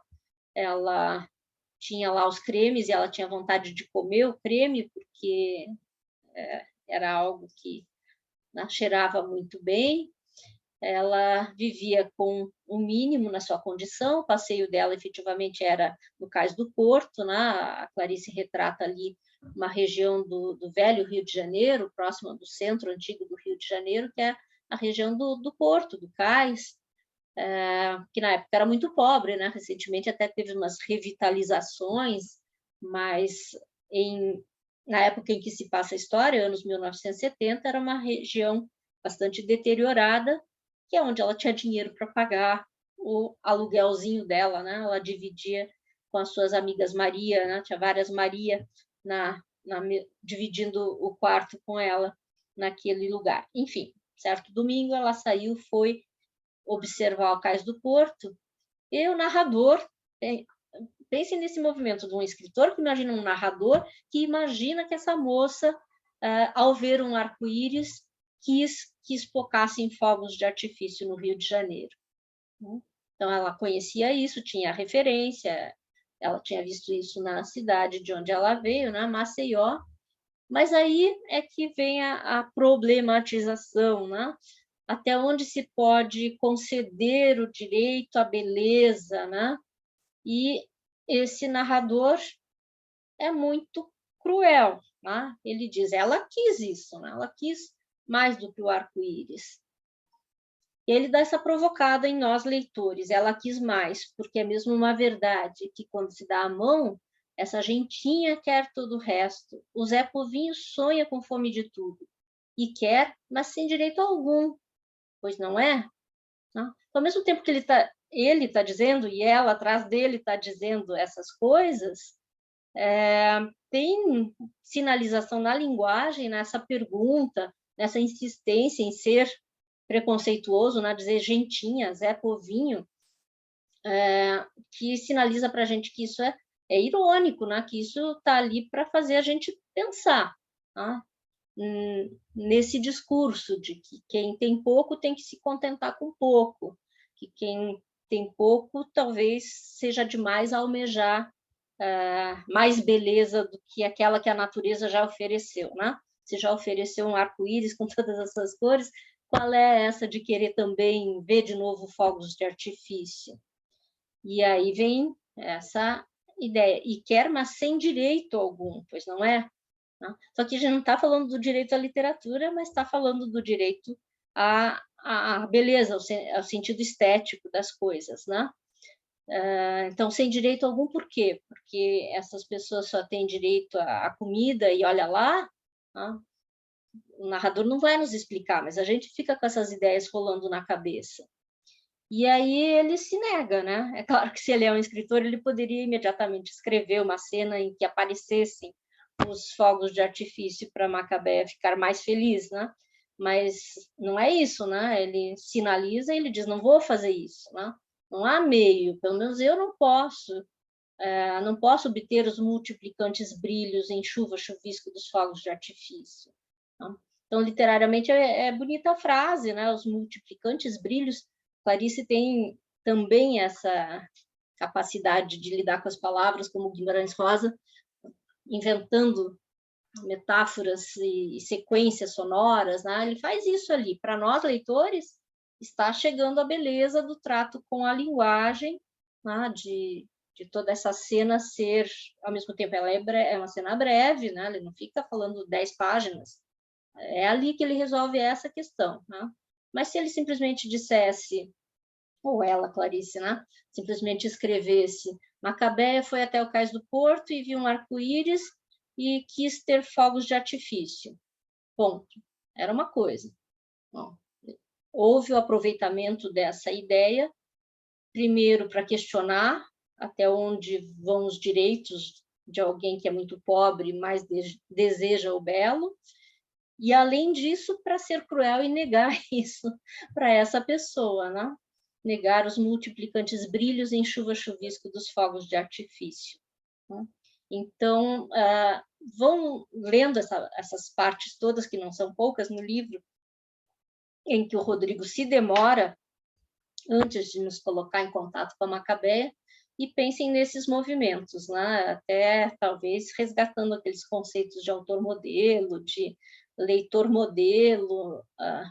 Ela tinha lá os cremes e ela tinha vontade de comer o creme, porque era algo que, né, cheirava muito bem. Ela vivia com o mínimo na sua condição, o passeio dela efetivamente era no Cais do Porto, né? A Clarice retrata ali uma região do velho Rio de Janeiro, próxima do centro antigo do Rio de Janeiro, que é a região do Porto, do Cais, que na época era muito pobre, né? Recentemente até teve umas revitalizações, mas na época em que se passa a história, anos 1970, era uma região bastante deteriorada, que é onde ela tinha dinheiro para pagar o aluguelzinho dela, né? Ela dividia com as suas amigas Maria, né? Tinha várias Maria dividindo o quarto com ela naquele lugar. Enfim, certo domingo ela saiu, foi observar o Cais do Porto, e o narrador, pense nesse movimento de um escritor que imagina um narrador, que imagina que essa moça, ao ver um arco-íris, quis focar-se em fogos de artifício no Rio de Janeiro. Então, ela conhecia isso, tinha referência, ela tinha visto isso na cidade de onde ela veio, na Maceió, mas aí é que vem a problematização, né? Até onde se pode conceder o direito à beleza, né? E esse narrador é muito cruel, né? Ele diz, ela quis isso, né? Ela quis mais do que o arco-íris. Ele dá essa provocada em nós, leitores, ela quis mais, porque é mesmo uma verdade que quando se dá a mão, essa gentinha quer todo o resto, o Zé Povinho sonha com fome de tudo, e quer, mas sem direito algum, pois não é? Então, ao mesmo tempo que ele tá dizendo, e ela atrás dele está dizendo essas coisas, tem sinalização na linguagem, nessa pergunta, nessa insistência em ser preconceituoso, né? Dizer gentinha, Zé Povinho, que sinaliza para a gente que isso é irônico, né? Que isso está ali para fazer a gente pensar, tá? Nesse discurso de que quem tem pouco tem que se contentar com pouco, que quem tem pouco talvez seja demais almejar mais beleza do que aquela que a natureza já ofereceu, né? Se já ofereceu um arco-íris com todas essas cores, qual é essa de querer também ver de novo fogos de artifício? E aí vem essa ideia, e quer, mas sem direito algum, pois não é? Só que a gente não está falando do direito à literatura, mas está falando do direito à beleza, ao sentido estético das coisas, né? Então, sem direito algum, por quê? Porque essas pessoas só têm direito à comida e olha lá, né? O narrador não vai nos explicar, mas a gente fica com essas ideias rolando na cabeça. E aí ele se nega, né? É claro que se ele é um escritor, ele poderia imediatamente escrever uma cena em que aparecessem os fogos de artifício para Macabéa ficar mais feliz, né? Mas não é isso, né? Ele sinaliza e ele diz, não vou fazer isso, né? Não há meio, pelo menos eu não posso obter os multiplicantes brilhos em chuva-chuvisco dos fogos de artifício. Né? Então, literariamente, é bonita a frase, né? Os multiplicantes brilhos. Clarice tem também essa capacidade de lidar com as palavras, como Guimarães Rosa, inventando metáforas e sequências sonoras, né? Ele faz isso ali. Para nós, leitores, está chegando a beleza do trato com a linguagem, né? de toda essa cena ser, ao mesmo tempo, ela é uma cena breve, né? Ele não fica falando 10 páginas. É ali que ele resolve essa questão, né? Mas se ele simplesmente dissesse, ou ela, Clarice, né? Simplesmente escrevesse, Macabéa foi até o Cais do Porto e viu um arco-íris e quis ter fogos de artifício. Ponto. Era uma coisa. Bom, houve o aproveitamento dessa ideia, primeiro para questionar até onde vão os direitos de alguém que é muito pobre, mas deseja o belo, e, além disso, para ser cruel e negar isso para essa pessoa, né? Negar os multiplicantes brilhos em chuva-chuvisco dos fogos de artifício. Né? Então, vão lendo essas partes todas, que não são poucas no livro, em que o Rodrigo se demora antes de nos colocar em contato com a Macabeia, e pensem nesses movimentos, né? Até talvez resgatando aqueles conceitos de autor modelo, de leitor modelo,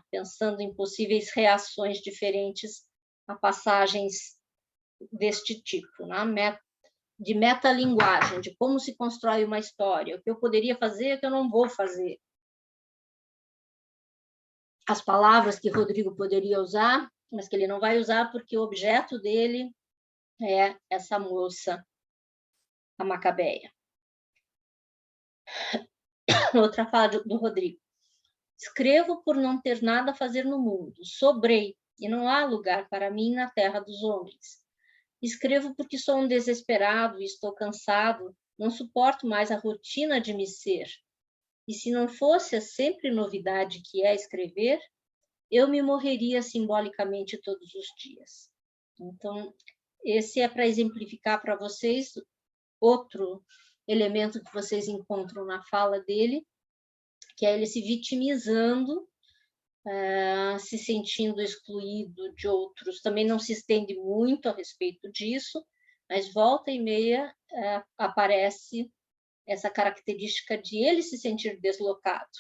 pensando em possíveis reações diferentes a passagens deste tipo, né? De metalinguagem, de como se constrói uma história, o que eu poderia fazer, o que eu não vou fazer. As palavras que Rodrigo poderia usar, mas que ele não vai usar porque o objeto dele é essa moça, a Macabeia. Outra fala do Rodrigo. Escrevo por não ter nada a fazer no mundo. Sobrei, e não há lugar para mim na terra dos homens. Escrevo porque sou um desesperado e estou cansado. Não suporto mais a rotina de me ser. E se não fosse a sempre novidade que é escrever, eu me morreria simbolicamente todos os dias. Então, esse é para exemplificar para vocês outro elemento que vocês encontram na fala dele, que é ele se vitimizando, se sentindo excluído de outros. Também não se estende muito a respeito disso, mas volta e meia aparece essa característica de ele se sentir deslocado.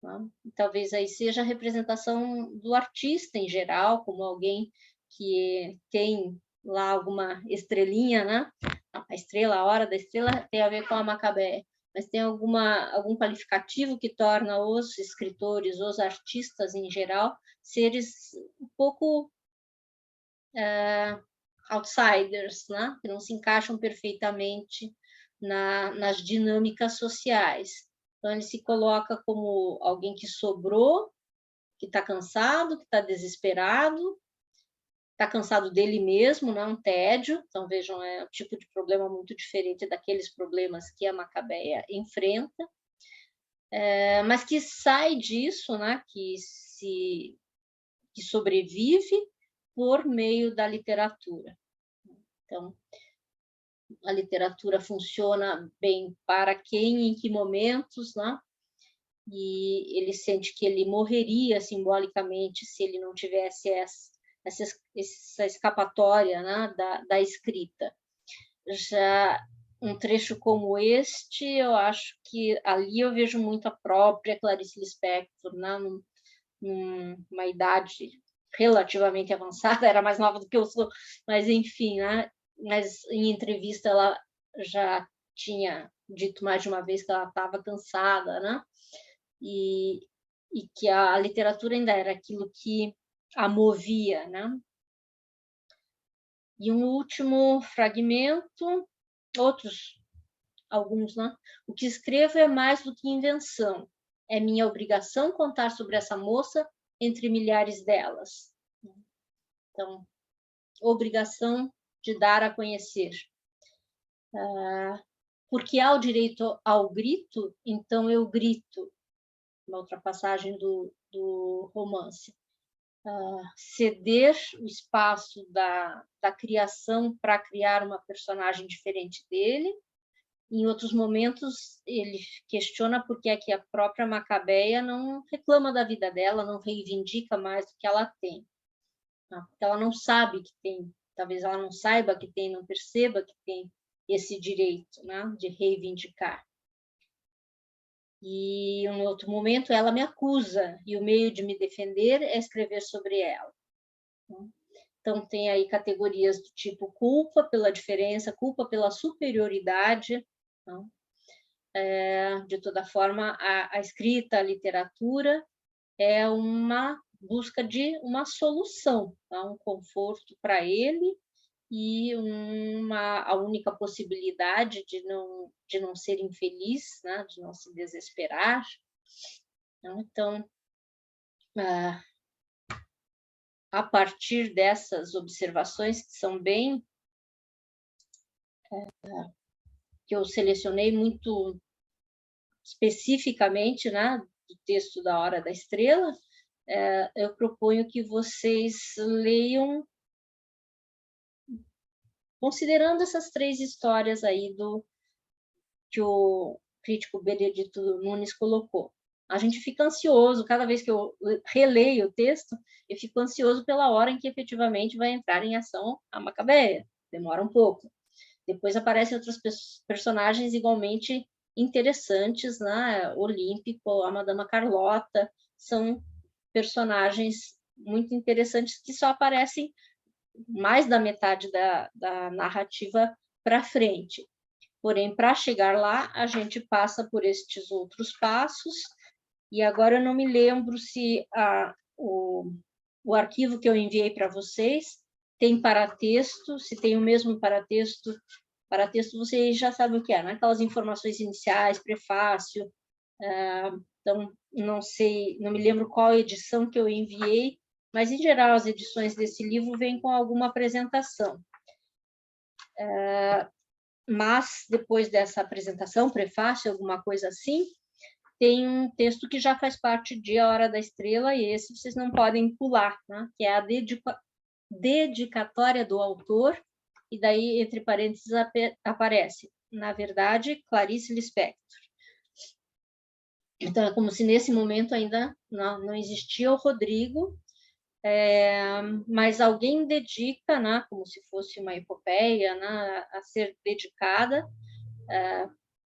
Né? Talvez aí seja a representação do artista em geral, como alguém que tem lá alguma estrelinha, né? A estrela, a hora da estrela tem a ver com a Macabeia, mas tem algum qualificativo que torna os escritores, os artistas em geral, seres um pouco outsiders, né? Que não se encaixam perfeitamente nas dinâmicas sociais. Então, ele se coloca como alguém que sobrou, que está cansado, que está desesperado, está cansado dele mesmo, não é um tédio. Então, vejam, é um tipo de problema muito diferente daqueles problemas que a Macabeia enfrenta, mas que sai disso, né? Que sobrevive por meio da literatura. Então, a literatura funciona bem para quem, em que momentos, né? E ele sente que ele morreria simbolicamente se ele não tivesse essa escapatória, né, da escrita. Já um trecho como este, eu acho que ali eu vejo muito a própria Clarice Lispector, né, numa idade relativamente avançada, era mais nova do que eu sou, mas enfim, né? Mas em entrevista ela já tinha dito mais de uma vez que ela estava cansada, né? E que a literatura ainda era aquilo que a movia, né? E um último fragmento, alguns, né? O que escrevo é mais do que invenção. É minha obrigação contar sobre essa moça entre milhares delas. Então, obrigação de dar a conhecer. Porque há o direito ao grito, então eu grito. Uma outra passagem do romance. Ceder o espaço da criação para criar uma personagem diferente dele. Em outros momentos, ele questiona por que é que a própria Macabeia não reclama da vida dela, não reivindica mais do que ela tem. Porque ela não sabe que tem, talvez ela não saiba que tem, não perceba que tem esse direito, né, de reivindicar. E em outro momento ela me acusa e o meio de me defender é escrever sobre ela. Então tem aí categorias do tipo culpa pela diferença, culpa pela superioridade. Não? De toda forma, a escrita, a literatura é uma busca de uma solução, tá? Um conforto para ele e a única possibilidade de não ser infeliz, né? De não se desesperar. Então, a partir dessas observações que são bem que eu selecionei muito especificamente, né, do texto da Hora da Estrela, eu proponho que vocês leiam considerando essas 3 histórias aí que o crítico Benedito Nunes colocou. A gente fica ansioso, cada vez que eu releio o texto, eu fico ansioso pela hora em que efetivamente vai entrar em ação a Macabeia. Demora um pouco. Depois aparecem outros personagens igualmente interessantes, né? Olímpico, a Madama Carlota, são personagens muito interessantes que só aparecem mais da metade da narrativa para frente. Porém, para chegar lá, a gente passa por estes outros passos, e agora eu não me lembro se o arquivo que eu enviei para vocês tem paratexto, se tem o mesmo paratexto. Paratexto vocês já sabem o que é, né? Aquelas informações iniciais, prefácio. Então, não sei, não me lembro qual edição que eu enviei, mas, em geral, as edições desse livro vêm com alguma apresentação. Mas, depois dessa apresentação, prefácio, alguma coisa assim, tem um texto que já faz parte de A Hora da Estrela, e esse vocês não podem pular, né? Que é a dedicatória do autor, e daí, entre parênteses, aparece, na verdade, Clarice Lispector. Então, é como se nesse momento ainda não existia o Rodrigo, mas alguém dedica, né, como se fosse uma epopeia, né, a ser dedicada.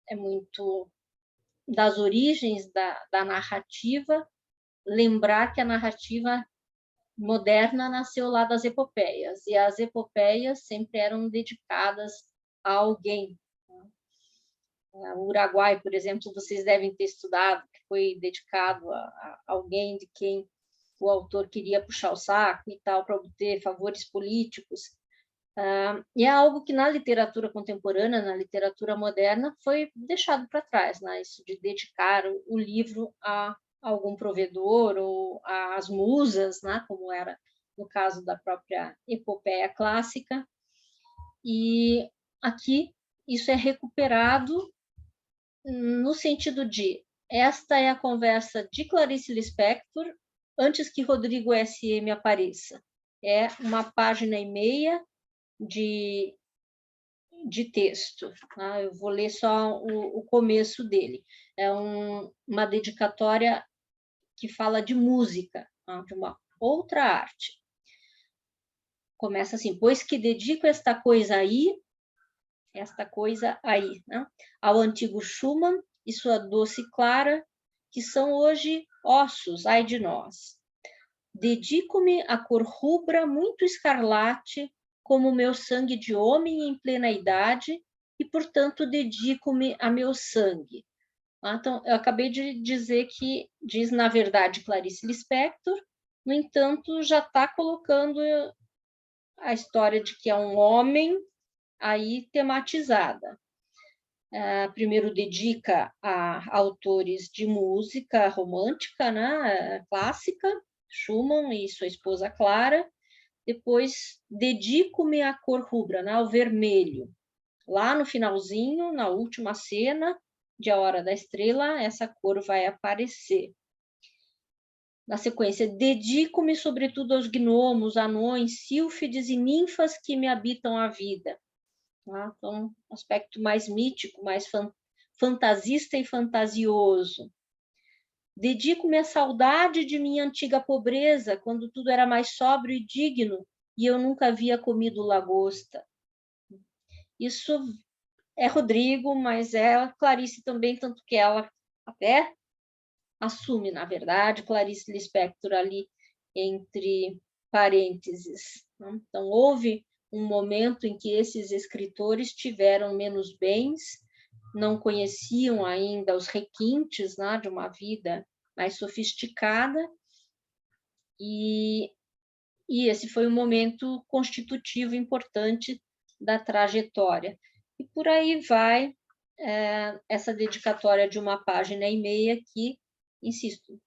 É muito das origens da narrativa, lembrar que a narrativa moderna nasceu lá das epopeias, e as epopeias sempre eram dedicadas a alguém. O Uruguai, por exemplo, vocês devem ter estudado, que foi dedicado a alguém de quem o autor queria puxar o saco e tal, para obter favores políticos. E é algo que na literatura contemporânea, na literatura moderna, foi deixado para trás, né? Isso de dedicar o livro a algum provedor ou às musas, né? Como era no caso da própria epopeia clássica. E aqui isso é recuperado no sentido de esta é a conversa de Clarice Lispector antes que Rodrigo SM apareça. É uma página e meia de texto. Tá? Eu vou ler só o começo dele. É uma dedicatória que fala de música, tá? De uma outra arte. Começa assim: pois que dedico esta coisa aí, né? Ao antigo Schumann e sua doce Clara, que são hoje ossos, ai de nós. Dedico-me à cor rubra muito escarlate, como meu sangue de homem em plena idade, e, portanto, dedico-me a meu sangue. Então, eu acabei de dizer que diz, na verdade, Clarice Lispector, no entanto, já está colocando a história de que é um homem aí tematizada. Primeiro dedica a autores de música romântica, né, clássica, Schumann e sua esposa Clara. Depois, dedico-me à cor rubra, né, ao vermelho. Lá no finalzinho, na última cena de A Hora da Estrela, essa cor vai aparecer. Na sequência, dedico-me sobretudo aos gnomos, anões, sílfides e ninfas que me habitam a vida. Então, um aspecto mais mítico, mais fantasista e fantasioso. Dedico-me à saudade de minha antiga pobreza, quando tudo era mais sóbrio e digno, e eu nunca havia comido lagosta. Isso é Rodrigo, mas é Clarice também, tanto que ela até assume, na verdade, Clarice Lispector ali entre parênteses. Então, houve um momento em que esses escritores tiveram menos bens, não conheciam ainda os requintes, né, de uma vida mais sofisticada, e esse foi um momento constitutivo importante da trajetória. E por aí vai essa dedicatória de uma página e meia que, insisto,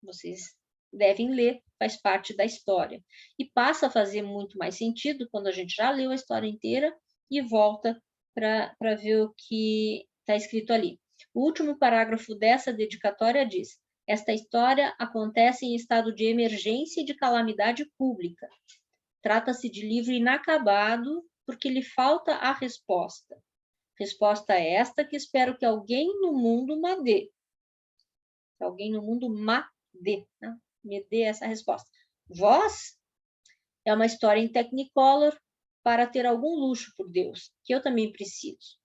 vocês devem ler, faz parte da história. E passa a fazer muito mais sentido quando a gente já leu a história inteira e volta para ver o que está escrito ali. O último parágrafo dessa dedicatória diz: esta história acontece em estado de emergência e de calamidade pública. Trata-se de livro inacabado porque lhe falta a resposta. Resposta esta que espero que alguém no mundo me dê. Que alguém no mundo né? Me dê essa resposta. Voz é uma história em Technicolor para ter algum luxo, por Deus, que eu também preciso.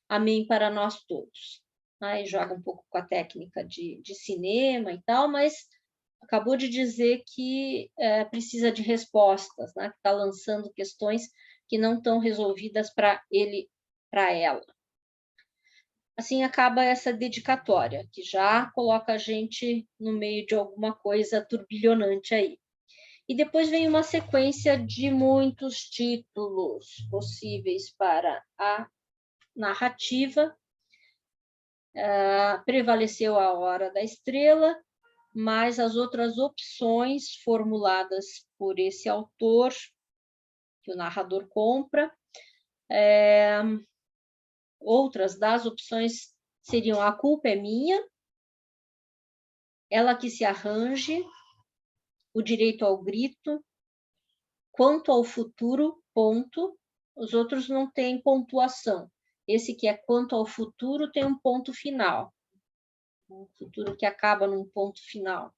Amém para nós todos. Aí joga um pouco com a técnica de cinema e tal, mas acabou de dizer que precisa de respostas, né? Que está lançando questões que não estão resolvidas para ele, para ela. Assim acaba essa dedicatória, que já coloca a gente no meio de alguma coisa turbilhonante aí. E depois vem uma sequência de muitos títulos possíveis para a narrativa. Prevaleceu a Hora da Estrela, mas as outras opções formuladas por esse autor, que o narrador compra, outras das opções seriam A Culpa é Minha, Ela que se arranje, O Direito ao Grito, Quanto ao Futuro, ponto. Os outros não têm pontuação. Esse que é Quanto ao Futuro tem um ponto final. Um futuro que acaba num ponto final.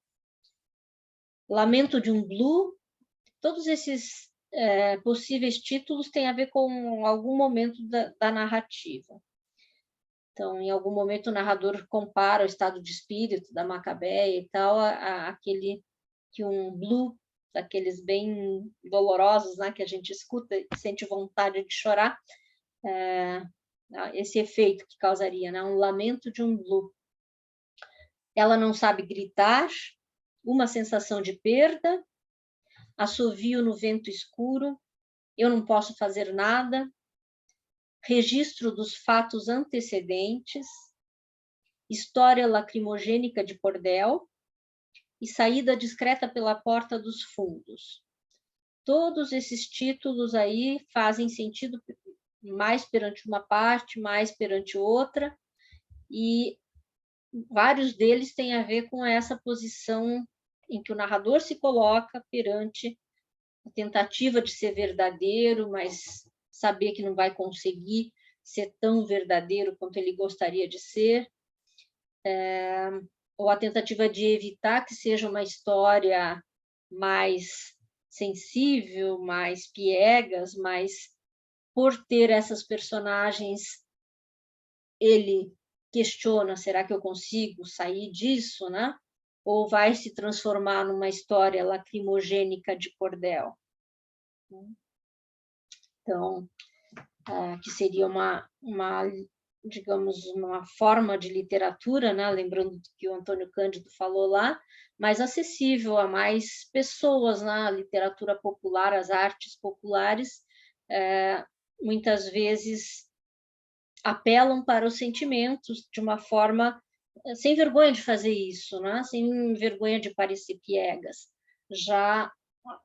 Lamento de um Blue. Todos esses possíveis títulos têm a ver com algum momento da narrativa. Então, em algum momento, o narrador compara o estado de espírito da Macabeia e tal, aquele que um Blue, daqueles bem dolorosos, né, que a gente escuta e sente vontade de chorar, esse efeito que causaria, né, um lamento de um Blue. Ela não sabe gritar, uma sensação de perda, assovio no vento escuro, eu não posso fazer nada, registro dos fatos antecedentes, história lacrimogênica de cordel e saída discreta pela porta dos fundos. Todos esses títulos aí fazem sentido mais perante uma parte, mais perante outra, e vários deles têm a ver com essa posição em que o narrador se coloca perante a tentativa de ser verdadeiro, mas saber que não vai conseguir ser tão verdadeiro quanto ele gostaria de ser, ou a tentativa de evitar que seja uma história mais sensível, mais piegas, mas por ter essas personagens, ele questiona, será que eu consigo sair disso, né? Ou vai se transformar numa história lacrimogênica de cordel? Então, que seria digamos, uma forma de literatura, né? Lembrando que o Antônio Cândido falou lá, mais acessível a mais pessoas, né? A literatura popular, as artes populares, muitas vezes apelam para os sentimentos de uma forma sem vergonha de fazer isso, né? Sem vergonha de parecer piegas. Já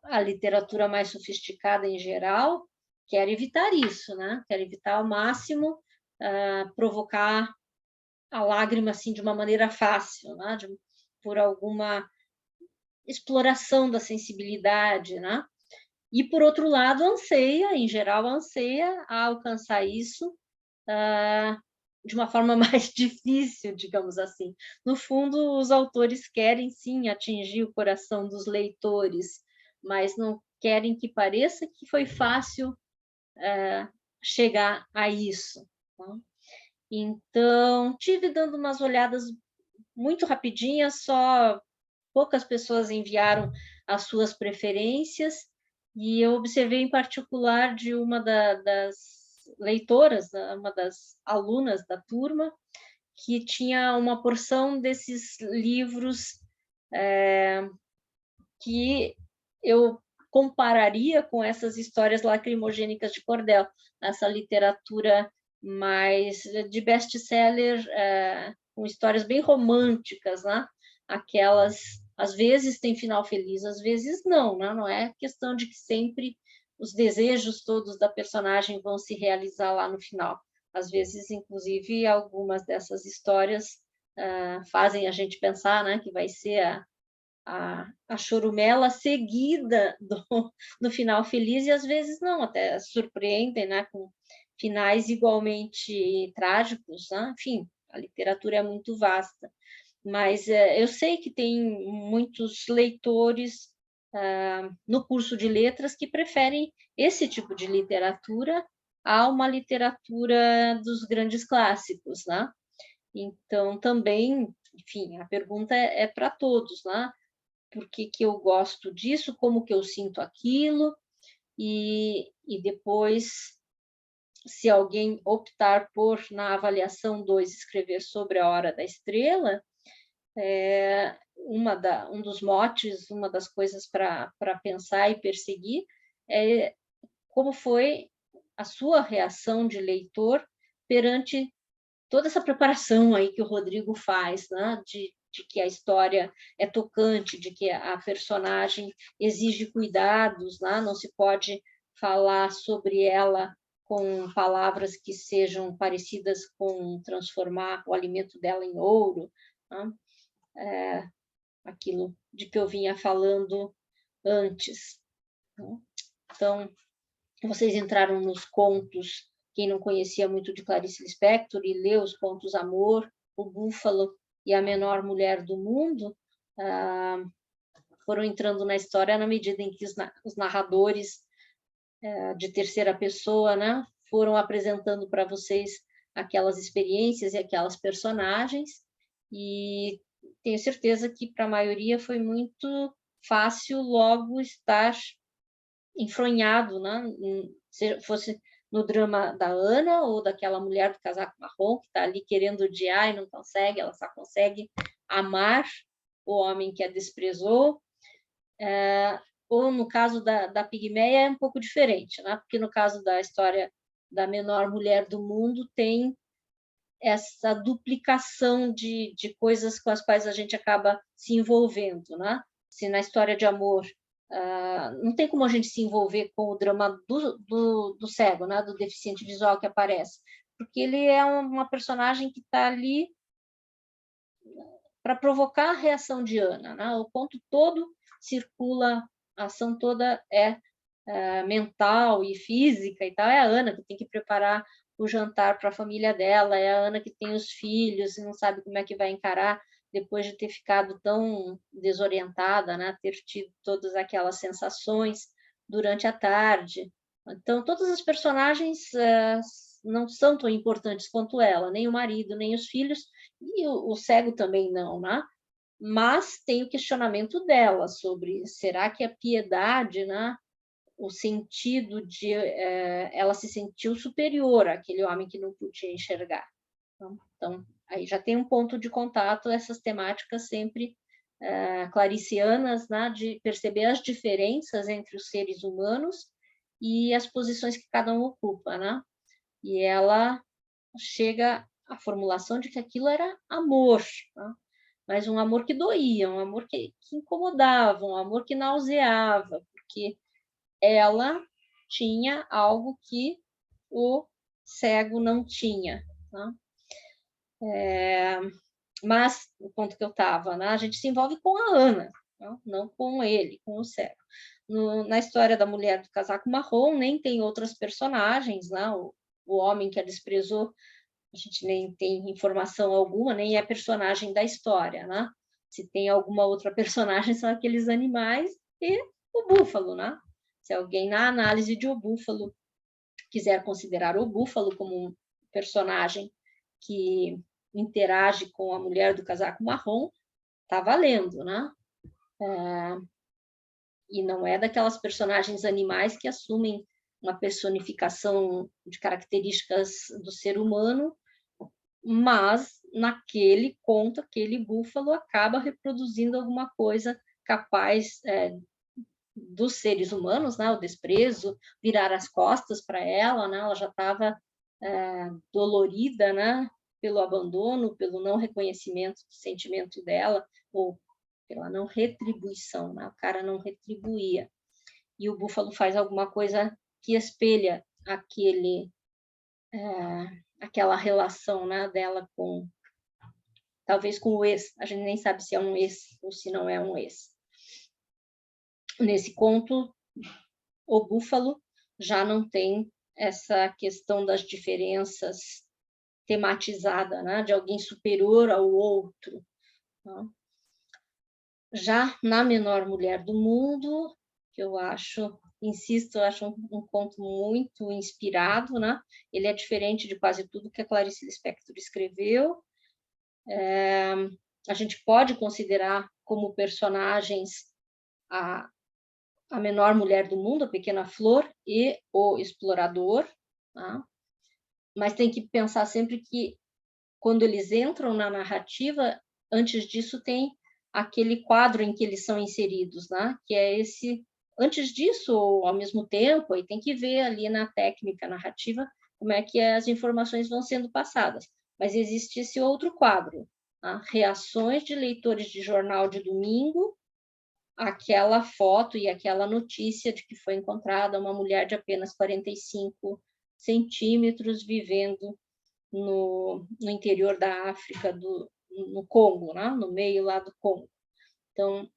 a literatura mais sofisticada em geral quer evitar isso, né? Quer evitar ao máximo provocar a lágrima assim de uma maneira fácil, né? Por alguma exploração da sensibilidade, né? E por outro lado em geral anseia a alcançar isso de uma forma mais difícil, digamos assim. No fundo, os autores querem, sim, atingir o coração dos leitores, mas não querem que pareça que foi fácil chegar a isso. Tá? Então, tive dando umas olhadas muito rapidinhas, só poucas pessoas enviaram as suas preferências, e eu observei em particular de uma das leitoras, uma das alunas da turma, que tinha uma porção desses livros que eu compararia com essas histórias lacrimogênicas de cordel, essa literatura mais de best-seller, com histórias bem românticas, né? Aquelas, às vezes tem final feliz, às vezes não, né? Não é questão de que sempre os desejos todos da personagem vão se realizar lá no final. Às vezes, inclusive, algumas dessas histórias fazem a gente pensar, né, que vai ser a chorumela seguida do final feliz, e às vezes não, até surpreendem, né, com finais igualmente trágicos, né? Enfim, a literatura é muito vasta. Mas eu sei que tem muitos leitores no curso de letras que preferem esse tipo de literatura a uma literatura dos grandes clássicos, né? Então, também, enfim, a pergunta é para todos, né? Por que que eu gosto disso, como que eu sinto aquilo, e depois, se alguém optar por, na avaliação 2, escrever sobre a Hora da Estrela, um dos motes, uma das coisas para pensar e perseguir é como foi a sua reação de leitor perante toda essa preparação aí que o Rodrigo faz, né? de que a história é tocante, de que a personagem exige cuidados, né? Não se pode falar sobre ela com palavras que sejam parecidas com transformar o alimento dela em ouro, né? Aquilo de que eu vinha falando antes. Então, vocês entraram nos contos, quem não conhecia muito de Clarice Lispector e leu os contos Amor, O Búfalo e A Menor Mulher do Mundo, foram entrando na história na medida em que os narradores de terceira pessoa, né, foram apresentando para vocês aquelas experiências e aquelas personagens, e tenho certeza que para a maioria foi muito fácil logo estar enfronhado, né? Se fosse no drama da Ana ou daquela mulher do casaco marrom que está ali querendo odiar e não consegue, ela só consegue amar o homem que a desprezou, ou no caso da Pigmeia é um pouco diferente, né? Porque no caso da história da menor mulher do mundo tem essa duplicação de coisas com as quais a gente acaba se envolvendo, né? Se na história de amor não tem como a gente se envolver com o drama do cego, né? Do deficiente visual que aparece, porque ele é uma personagem que está ali para provocar a reação de Ana, né? O ponto todo circula, a ação toda é mental e física e tal, é a Ana que tem que preparar o jantar para a família dela, é a Ana que tem os filhos e não sabe como é que vai encarar depois de ter ficado tão desorientada, né? Ter tido todas aquelas sensações durante a tarde. Então, todas as personagens não são tão importantes quanto ela, nem o marido, nem os filhos, e o cego também não, né? Mas tem o questionamento dela sobre, será que a piedade, né? O sentido de ela se sentiu superior àquele homem que não podia enxergar. Então, aí já tem um ponto de contato, essas temáticas sempre claricianas, né, de perceber as diferenças entre os seres humanos e as posições que cada um ocupa, né? E ela chega à formulação de que aquilo era amor, né? Mas um amor que doía, um amor que incomodava, um amor que nauseava, porque ela tinha algo que o cego não tinha, né? Mas o ponto que eu estava, né? A gente se envolve com a Ana, não com ele, com o cego. Na história da mulher do casaco marrom, nem tem outras personagens, né? O homem que a desprezou, a gente nem tem informação alguma, nem é personagem da história, né? Se tem alguma outra personagem, são aqueles animais e o búfalo, né? Se alguém, na análise de O Búfalo, quiser considerar o búfalo como um personagem que interage com a mulher do casaco marrom, está valendo, né? E não é daquelas personagens animais que assumem uma personificação de características do ser humano, mas naquele conto, aquele búfalo acaba reproduzindo alguma coisa capaz dos seres humanos, né? O desprezo, virar as costas para ela, né? Ela já estava dolorida, né? Pelo abandono, pelo não reconhecimento do sentimento dela, ou pela não retribuição, né? O cara não retribuía. e o búfalo faz alguma coisa que espelha aquela relação, né, dela com, talvez com o ex, a gente nem sabe se é um ex ou se não é um ex. Nesse conto, o búfalo já não tem essa questão das diferenças tematizada, né, de alguém superior ao outro. Tá? Já na Menor Mulher do Mundo, que eu acho, insisto, eu acho um conto muito inspirado, né? Ele é diferente de quase tudo que a Clarice Lispector escreveu. A gente pode considerar como personagens a Menor Mulher do Mundo, a Pequena Flor e o Explorador, tá? Mas tem que pensar sempre que, quando eles entram na narrativa, antes disso tem aquele quadro em que eles são inseridos, né? Que é esse, antes disso, ou ao mesmo tempo, aí tem que ver ali na técnica narrativa como é que as informações vão sendo passadas. Mas existe esse outro quadro, tá? Reações de leitores de jornal de domingo, aquela foto e aquela notícia de que foi encontrada uma mulher de apenas 45 centímetros vivendo no interior da África, no Congo, né? No meio lá do Congo. Então,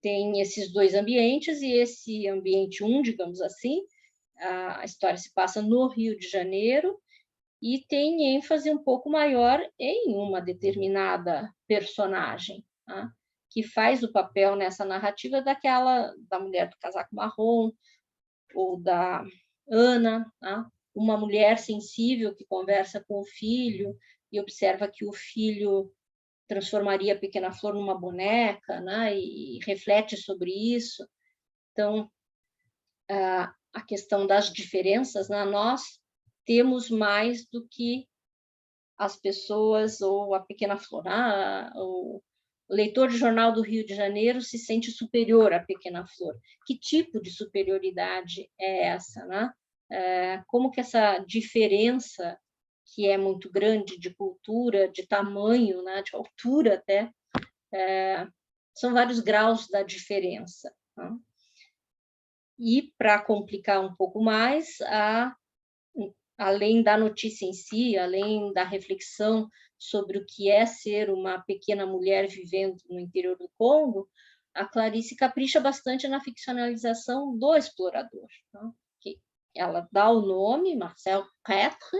tem esses dois ambientes, e esse ambiente 1, digamos assim, a história se passa no Rio de Janeiro, e tem ênfase um pouco maior em uma determinada personagem, tá? Que faz o papel nessa narrativa da mulher do casaco marrom, ou da Ana, tá? Uma mulher sensível que conversa com o filho e observa que o filho transformaria a Pequena Flor numa boneca, né? E reflete sobre isso. Então, a questão das diferenças, né? Nós temos mais do que as pessoas, ou a Pequena Flor. O leitor de jornal do Rio de Janeiro se sente superior à Pequena Flor. Que tipo de superioridade é essa, né? Como que essa diferença, que é muito grande de cultura, de tamanho, né, de altura até, são vários graus da diferença. Né? E, para complicar um pouco mais, além da notícia em si, além da reflexão sobre o que é ser uma pequena mulher vivendo no interior do Congo, a Clarice capricha bastante na ficcionalização do explorador. Tá? Que ela dá o nome, Marcel Prêtre,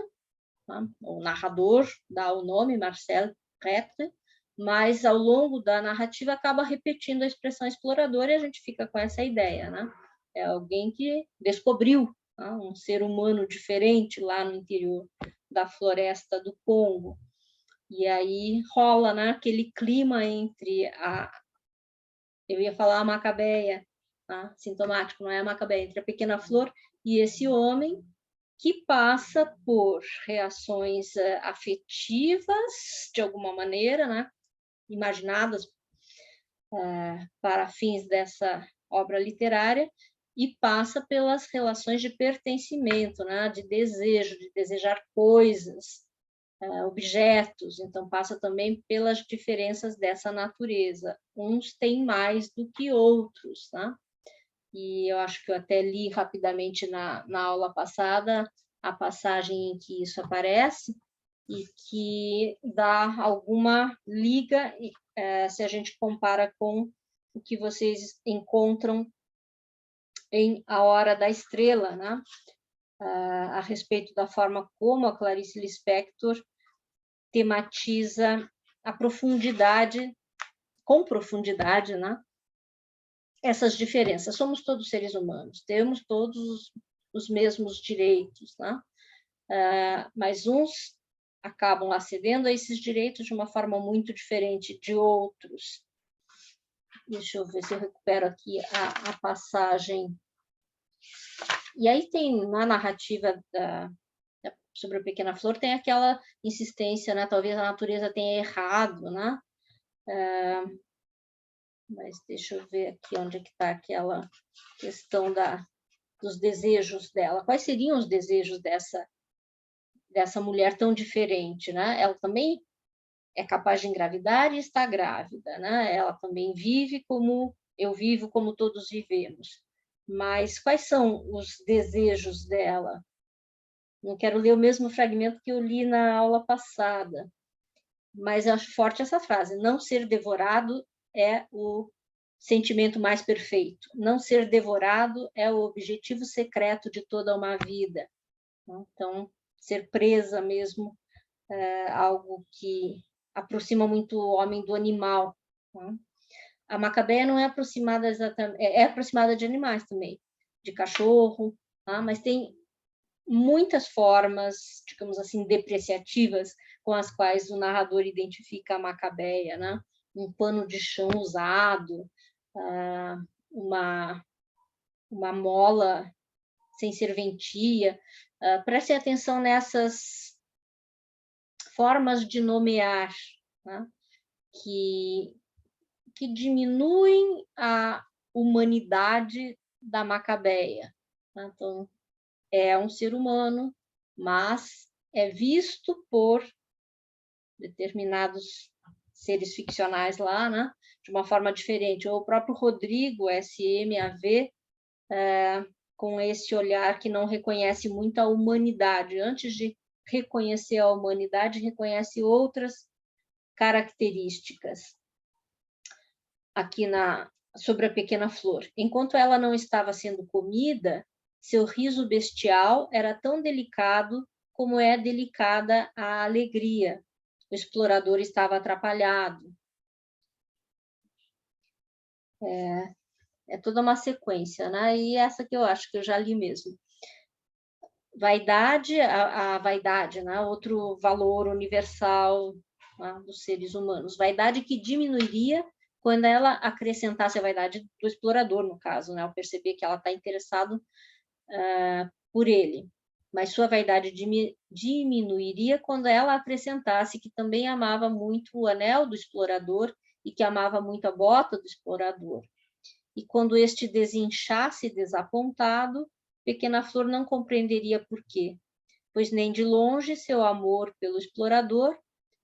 tá? O narrador dá o nome, Marcel Prêtre, mas ao longo da narrativa acaba repetindo a expressão explorador, e a gente fica com essa ideia, né? É alguém que descobriu, tá? Um ser humano diferente lá no interior da floresta do Congo. E aí rola, né, aquele clima entre eu ia falar a Macabeia, tá? Sintomático, não é a Macabeia, entre a Pequena Flor e esse homem, que passa por reações afetivas, de alguma maneira, né, imaginadas para fins dessa obra literária, e passa pelas relações de pertencimento, né, de desejo, de desejar coisas, objetos. Então, passa também pelas diferenças dessa natureza. Uns têm mais do que outros, né? E eu acho que eu até li rapidamente na aula passada a passagem em que isso aparece, e que dá alguma liga, se a gente compara com o que vocês encontram em A Hora da Estrela, né? A respeito da forma como a Clarice Lispector tematiza a profundidade, com profundidade, né? Essas diferenças. Somos todos seres humanos, temos todos os mesmos direitos, né? Mas uns acabam acedendo a esses direitos de uma forma muito diferente de outros. Deixa eu ver se eu recupero aqui a passagem. E aí tem, na narrativa sobre a Pequena Flor, tem aquela insistência, né? Talvez a natureza tenha errado, né? Mas deixa eu ver aqui onde é que está aquela questão dos desejos dela. Quais seriam os desejos dessa mulher tão diferente, né? Ela também é capaz de engravidar e está grávida, né? Ela também vive como eu vivo, como todos vivemos. mas quais são os desejos dela? Não quero ler o mesmo fragmento que eu li na aula passada, mas eu acho forte essa frase: não ser devorado é o sentimento mais perfeito. Não ser devorado é o objetivo secreto de toda uma vida. Então, ser presa mesmo é algo que aproxima muito o homem do animal. A Macabeia não é aproximada exatamente, é aproximada de animais também, de cachorro, mas tem muitas formas, digamos assim, depreciativas com as quais o narrador identifica a Macabeia, né? Um pano de chão usado, uma mola sem serventia. Preste atenção nessas formas de nomear, né? que diminuem a humanidade da Macabeia. Então, é um ser humano, mas é visto por determinados seres ficcionais lá, né, de uma forma diferente. Ou o próprio Rodrigo, SMAV, com esse olhar que não reconhece muito a humanidade. Antes de reconhecer a humanidade, reconhece outras características. Aqui sobre a pequena flor. Enquanto ela não estava sendo comida, seu riso bestial era tão delicado como é delicada a alegria. O explorador estava atrapalhado. É toda uma sequência, né? E essa que eu acho que eu já li mesmo. Vaidade, a vaidade, né? Outro valor universal, né, dos seres humanos. Vaidade que diminuiria quando ela acrescentasse a vaidade do explorador, no caso, né? Ao perceber que ela está interessada por ele. Mas sua vaidade diminuiria quando ela acrescentasse que também amava muito o anel do explorador e que amava muito a bota do explorador. E quando este desinchasse desapontado, Pequena Flor não compreenderia por quê, pois nem de longe seu amor pelo explorador,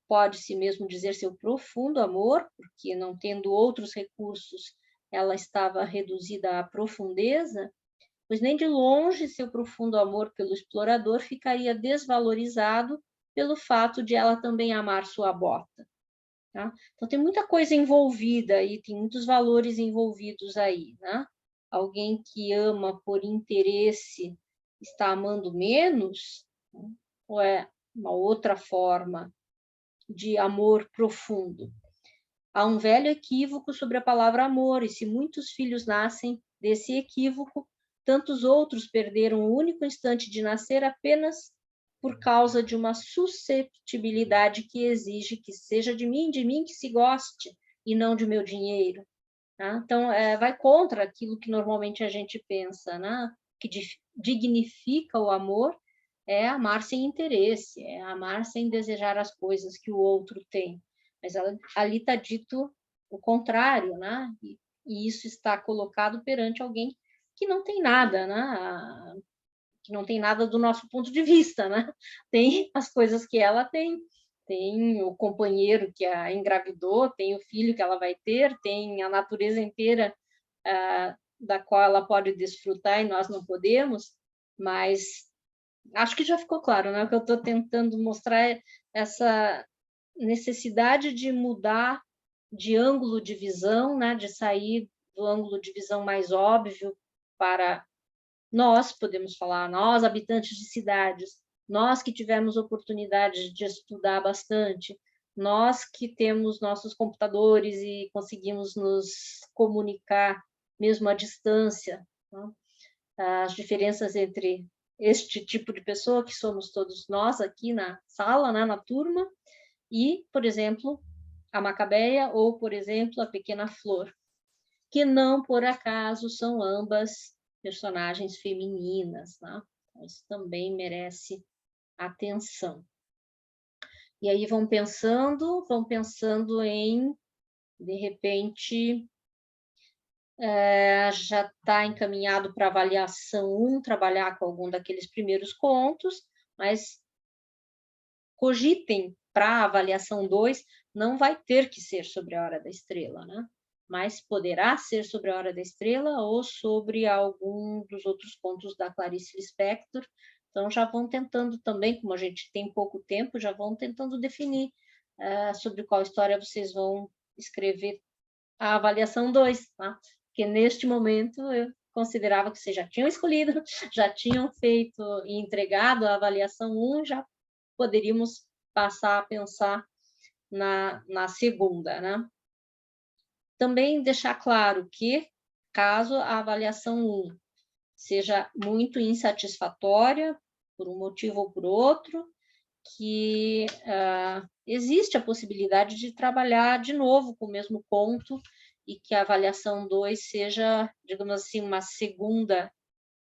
pode-se mesmo dizer seu profundo amor, porque não tendo outros recursos, ela estava reduzida à profundeza, pois nem de longe seu profundo amor pelo explorador ficaria desvalorizado pelo fato de ela também amar sua bota. Tá? Então, tem muita coisa envolvida aí, tem muitos valores envolvidos aí. Né? Alguém que ama por interesse está amando menos? Né? Ou é uma outra forma de amor profundo? Há um velho equívoco sobre a palavra amor, e se muitos filhos nascem desse equívoco, tantos outros perderam o único instante de nascer apenas por causa de uma susceptibilidade que exige que seja de mim que se goste, e não de meu dinheiro. Tá? Então, vai contra aquilo que normalmente a gente pensa, né? Que dignifica o amor é amar sem interesse, é amar sem desejar as coisas que o outro tem. Mas ali está dito o contrário, né? E isso está colocado perante alguém que não tem nada, né? Que não tem nada do nosso ponto de vista, né? Tem as coisas que ela tem o companheiro que a engravidou, tem o filho que ela vai ter, tem a natureza inteira da qual ela pode desfrutar e nós não podemos, mas acho que já ficou claro, né? O que eu estou tentando mostrar é essa necessidade de mudar de ângulo de visão, né? De sair do ângulo de visão mais óbvio para nós, podemos falar, nós, habitantes de cidades, nós que tivemos oportunidade de estudar bastante, nós que temos nossos computadores e conseguimos nos comunicar mesmo à distância, né? As diferenças entre este tipo de pessoa, que somos todos nós aqui na sala, né, na turma, e, por exemplo, a Macabeia ou, por exemplo, a Pequena Flor, que não por acaso são ambas personagens femininas, né? Isso também merece atenção. E aí vão pensando em, de repente, já está encaminhado para avaliação 1, trabalhar com algum daqueles primeiros contos, mas cogitem para a avaliação 2, não vai ter que ser sobre a Hora da Estrela, né? mas poderá ser sobre a Hora da Estrela ou sobre algum dos outros contos da Clarice Lispector. Então, já vão tentando também, como a gente tem pouco tempo, já vão tentando definir sobre qual história vocês vão escrever a avaliação 2, tá? Porque neste momento eu considerava que vocês já tinham escolhido, já tinham feito e entregado a avaliação 1, já poderíamos passar a pensar na segunda, né? Também deixar claro que, caso a avaliação 1 seja muito insatisfatória, por um motivo ou por outro, que existe a possibilidade de trabalhar de novo com o mesmo ponto e que a avaliação 2 seja, digamos assim, uma segunda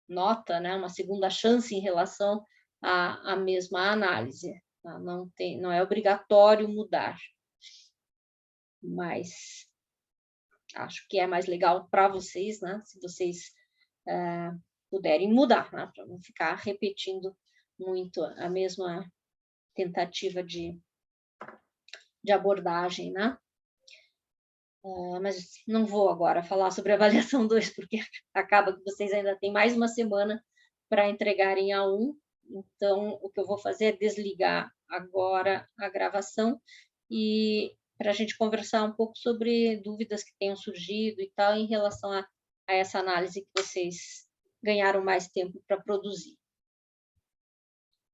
nota, né? Uma segunda chance em relação à mesma análise. Tá? Não é obrigatório mudar, mas acho que é mais legal para vocês, né? Se vocês puderem mudar, né? Para não ficar repetindo muito a mesma tentativa de abordagem, né? Mas não vou agora falar sobre a avaliação 2, porque acaba que vocês ainda têm mais uma semana para entregarem a 1. Então, o que eu vou fazer é desligar agora a gravação e para a gente conversar um pouco sobre dúvidas que tenham surgido e tal em relação a essa análise que vocês ganharam mais tempo para produzir.